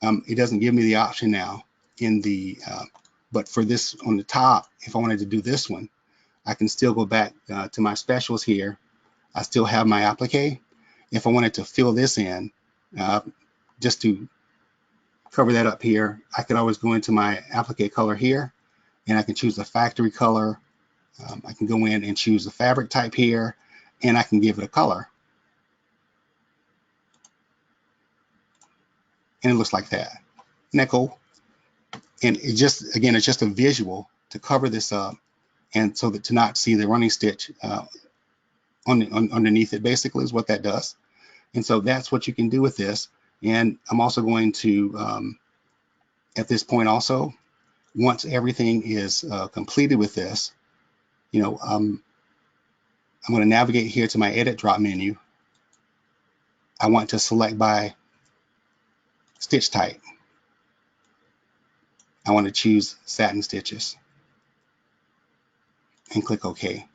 it doesn't give me the option now in the but for this on the top, if I wanted to do this one, I can still go back to my specials here. I still have my applique. If I wanted to fill this in, just to cover that up here, I could always go into my applique color here, and I can choose the factory color. I can go in and choose the fabric type here, and I can give it a color. And it looks like that. Isn't that cool? And it just, again, it's just a visual to cover this up, and so that to not see the running stitch underneath it, basically, is what that does. And so that's what you can do with this. And I'm also going to, at this point also, once everything is completed with this, I'm going to navigate here to my edit drop menu. I want to select by stitch type. I want to choose satin stitches and click OK.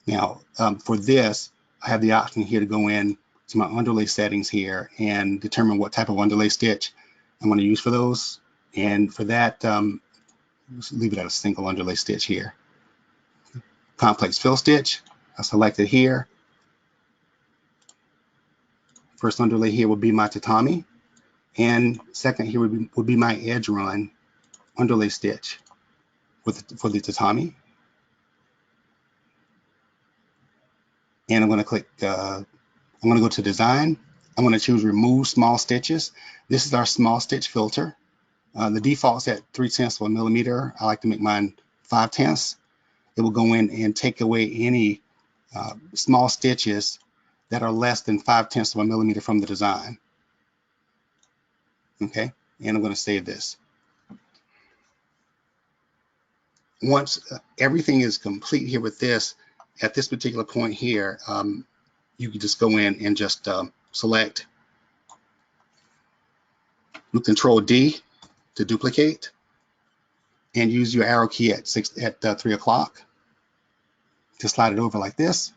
Now for this, I have the option here to go in to my underlay settings here and determine what type of underlay stitch I'm going to use for those. And for that, let's leave it at a single underlay stitch here. Complex fill stitch, I select it here. First underlay here will be my tatami, and second here would be my edge run underlay stitch for the tatami. And I'm going to click, I'm going to go to design. I'm going to choose remove small stitches. This is our small stitch filter. The default's at 3/10 of a millimeter. I like to make mine 5/10. It will go in and take away any small stitches that are less than 5/10 of a millimeter from the design. Okay, and I'm going to save this. Once everything is complete here with this, at this particular point here, you can just go in and just select with Control D to duplicate, and use your arrow key at 3 o'clock to slide it over like this.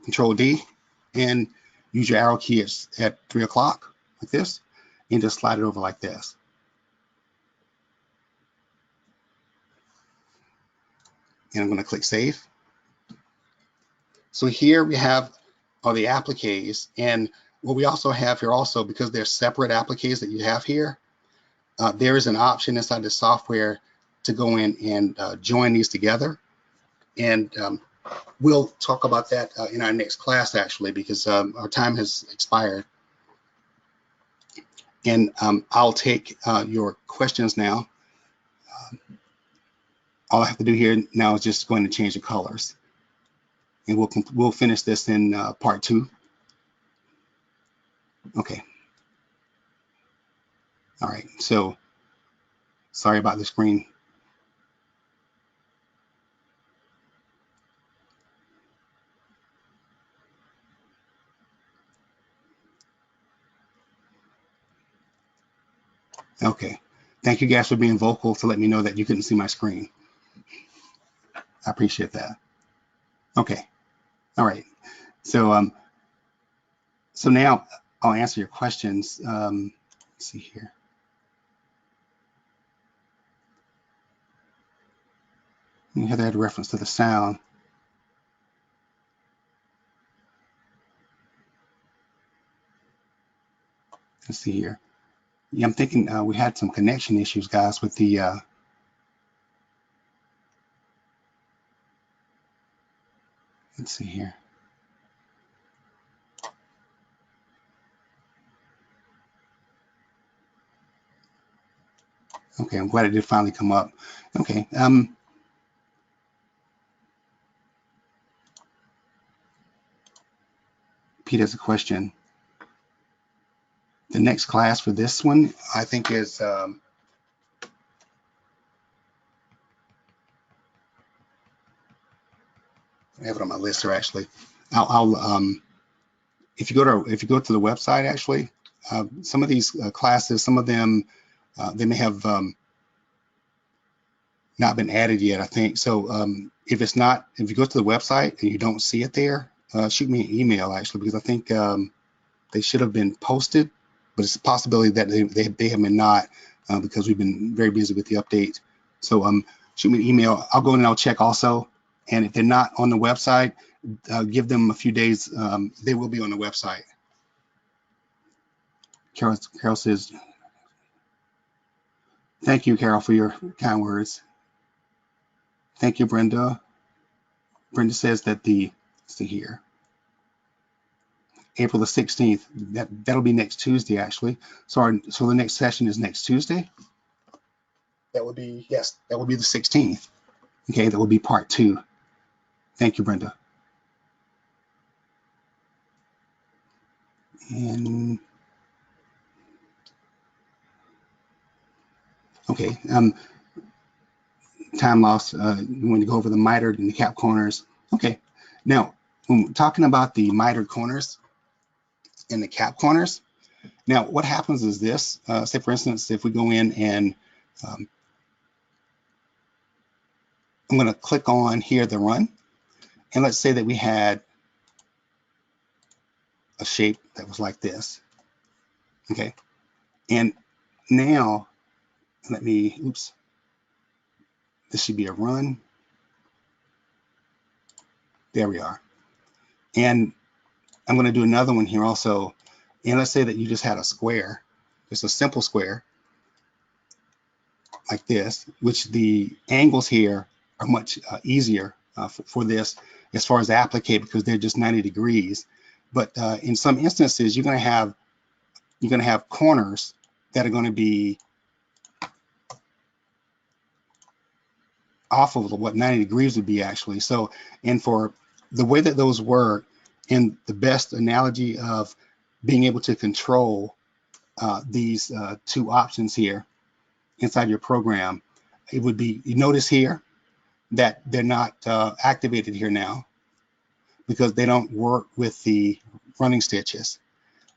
Control D, and use your arrow key at 3 o'clock like this, and just slide it over like this. And I'm going to click Save. So here we have all the appliques, and what we also have here also, because they're separate appliques that you have here, there is an option inside the software to go in and join these together. And we'll talk about that in our next class, actually, because our time has expired. And I'll take your questions now. All I have to do here now is just going to change the colors. And we'll finish this in part 2. Okay. All right. So sorry about the screen. Okay. Thank you guys for being vocal to let me know that you couldn't see my screen. I appreciate that. Okay. All right. So so now I'll answer your questions. Let's see here. You have that reference to the sound. Let's see here. Yeah, I'm thinking we had some connection issues, guys, with the let's see here. Okay, I'm glad it did finally come up. Okay. Pete has a question. The next class for this one, I think, is I have it on my list here, actually. If you go to the website, actually, some of these classes, some of them they may have not been added yet, I think. So if you go to the website and you don't see it there, shoot me an email, actually, because I think they should have been posted, but it's a possibility that they have been not because we've been very busy with the update. So shoot me an email. I'll go in and I'll check also. And if they're not on the website, give them a few days. They will be on the website. Carol says, thank you, Carol, for your kind words. Thank you, Brenda. Brenda says that let's see here, April the 16th, that'll be next Tuesday, actually. So the next session is next Tuesday. That would be, yes, that would be the 16th. Okay, that will be part 2. Thank you, Brenda. And okay, time loss. When you go over the mitered and the cap corners. Okay, now when we're talking about the mitered corners and the cap corners, now what happens is this. Say for instance, if we go in and I'm going to click on here the run, and let's say that we had a shape that was like this. Okay, and now let me, oops, this should be a run. There we are. And I'm going to do another one here also. And let's say that you just had a square, just a simple square like this, which the angles here are much easier for this as far as applique, because they're just 90 degrees. But in some instances, you're going to have corners that are going to be off of what 90 degrees would be actually. So, and for the way that those work, and the best analogy of being able to control these two options here inside your program, it would be, you notice here that they're not activated here now because they don't work with the running stitches.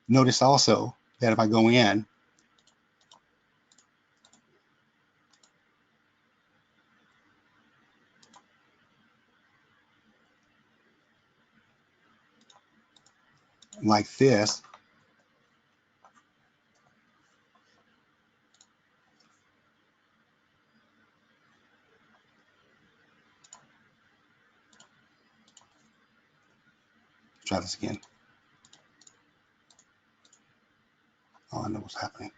Notice also that if I go in, like this, try this again. Oh, I know what's happening.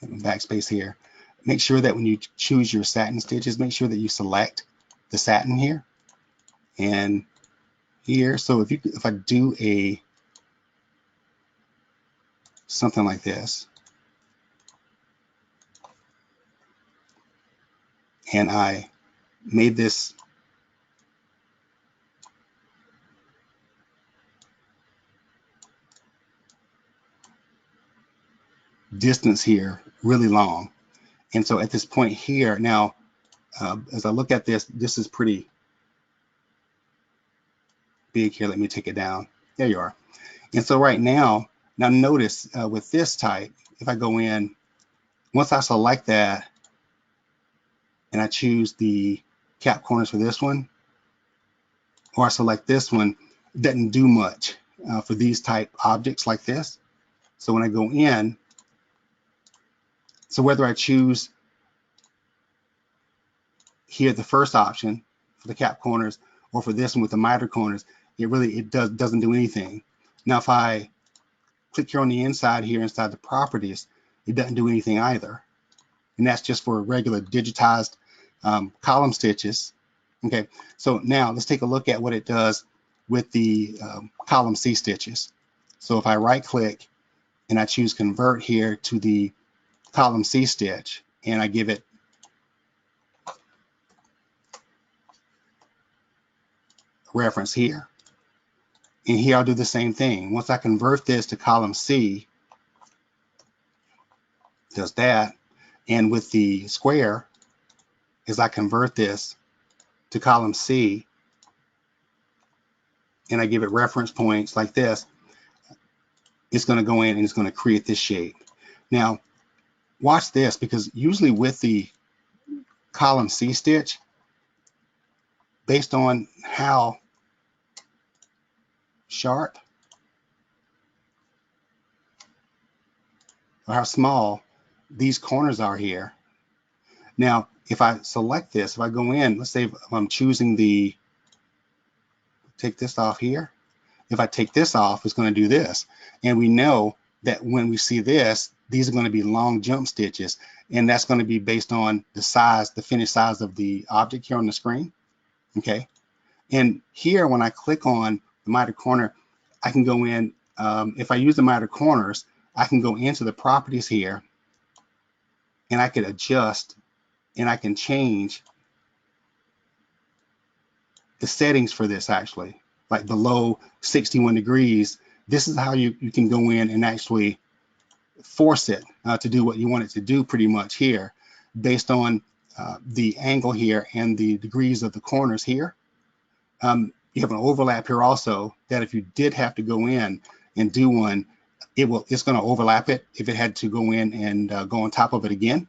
Backspace here. Make sure that when you choose your satin stitches, make sure that you select the satin here and here. So if I do a something like this, and I made this distance here really long, and so at this point here now, as I look at this, this is pretty big here. Let me take it down. There you are. And so right now notice with this type, if I go in, once I select that and I choose the cap corners for this one, or I select this one, it doesn't do much for these type objects like this. So when I go in, so whether I choose here the first option for the cap corners or for this one with the miter corners, it doesn't do anything. Now if I click here on the inside here inside the properties, it doesn't do anything either. And that's just for regular digitized column stitches. Okay, so now let's take a look at what it does with the column C stitches. So if I right click and I choose convert here to the column C stitch and I give it reference here, and here I'll do the same thing. Once I convert this to column C, does that, and with the square, as I convert this to column C and I give it reference points like this, it's going to go in and it's going to create this shape. Now watch this, because usually with the column C stitch, based on how sharp or how small these corners are here. Now if I select this, if I go in, let's say if I'm choosing the, take this off here, if I take this off, it's going to do this. And we know that when we see this, these are going to be long jump stitches, and that's going to be based on the size, the finished size of the object here on the screen. Okay, and here when I click on the miter corner, I can go in, if I use the miter corners, I can go into the properties here and I could adjust and I can change the settings for this actually, like below 61 degrees. This is how you can go in and actually force it to do what you want it to do pretty much here, based on the angle here and the degrees of the corners here. You have an overlap here also, that if you did have to go in and do one, it's going to overlap it if it had to go in and go on top of it again.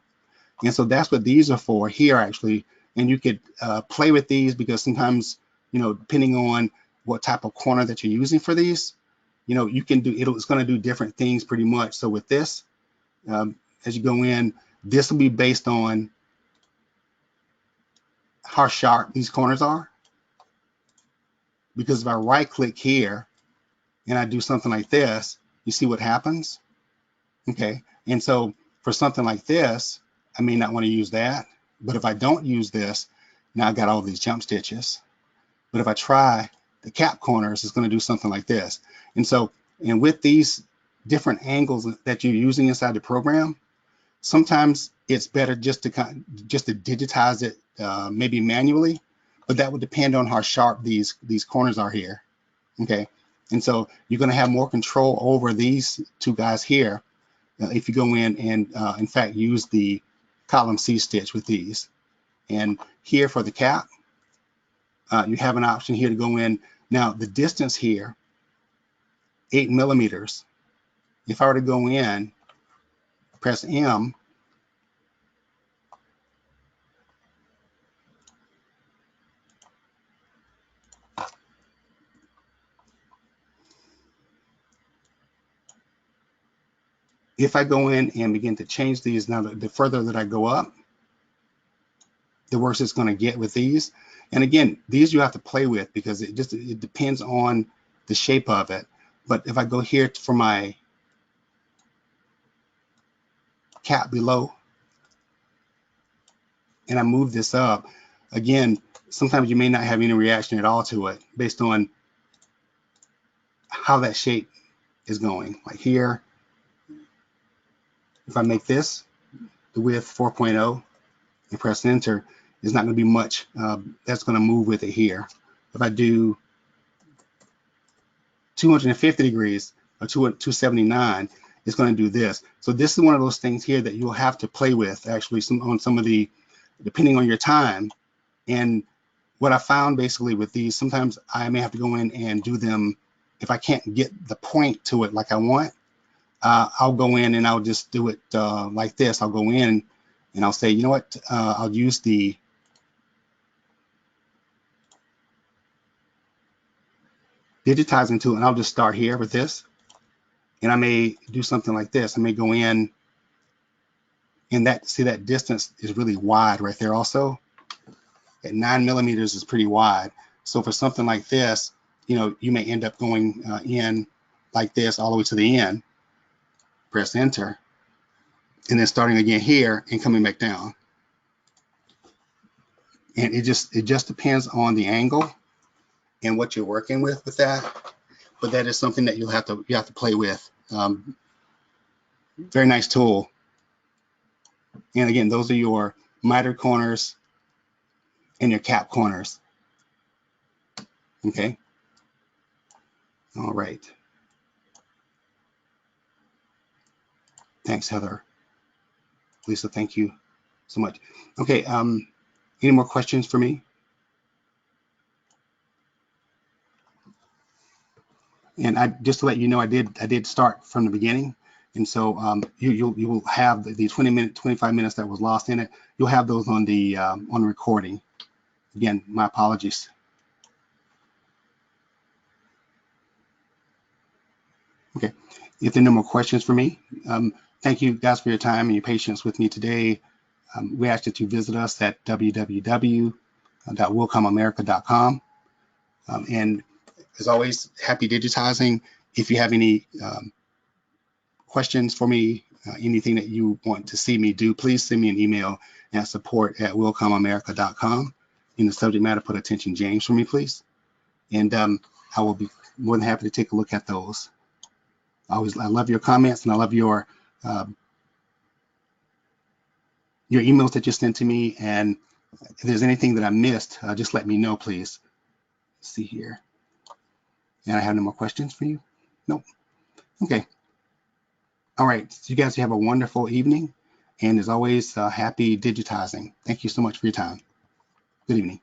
And so that's what these are for here actually. And you could play with these, because sometimes, you know, depending on what type of corner that you're using for these, you can do it's going to do different things pretty much. So with this, as you go in, this will be based on how sharp these corners are. Because if I right click here and I do something like this, you see what happens? Okay. And so for something like this, I may not want to use that. But if I don't use this, now I've got all these jump stitches. But if I try the cap corners, it's going to do something like this. And so, and with these different angles that you're using inside the program, sometimes it's better just to digitize it, maybe manually, but that would depend on how sharp these corners are here. Okay, and so you're going to have more control over these two guys here if you go in and in fact use the column C stitch with these. And here for the cap, you have an option here to go in. Now the distance here, 8 millimeters. If I were to go in, press M, if I go in and begin to change these, now the further that I go up, the worse it's going to get with these. And again, these you have to play with because it depends on the shape of it. But if I go here for my cap below and I move this up, again, sometimes you may not have any reaction at all to it based on how that shape is going. Like here, if I make this the width 4.0 and press enter, there's not going to be much that's going to move with it here. If I do 250 degrees or 279, it's going to do this. So this is one of those things here that you'll have to play with actually on some of the, depending on your time. And what I found basically with these, sometimes I may have to go in and do them if I can't get the point to it like I want. I'll go in and I'll just do it like this. I'll go in and I'll say, you know what, I'll use the digitizing tool and I'll just start here with this. And I may do something like this. I may go in and see that distance is really wide right there also. At 9 millimeters is pretty wide. So for something like this, you may end up going in like this all the way to the end. Press enter. And then starting again here and coming back down. And it just depends on the angle and what you're working with that. But that is something that you have to play with. Very nice tool. And again, those are your miter corners and your cap corners. Okay. All right. Thanks, Heather. Lisa, thank you so much. Okay. Any more questions for me? And just to let you know, I did start from the beginning. And so you will have the 25 minutes that was lost in it. You'll have those on the recording. Again, my apologies. Okay, if there are no more questions for me, thank you guys for your time and your patience with me today. We ask that you visit us at www.willcomeamerica.com. And as always, happy digitizing. If you have any questions for me, anything that you want to see me do, please send me an email at support@willcomeamerica.com. In the subject matter, put attention James for me, please. And I will be more than happy to take a look at those. I love your comments and I love your emails that you send to me. And if there's anything that I missed, just let me know, please. Let's see here. And I have no more questions for you? Nope. Okay. All right. So you guys have a wonderful evening. And as always, happy digitizing. Thank you so much for your time. Good evening.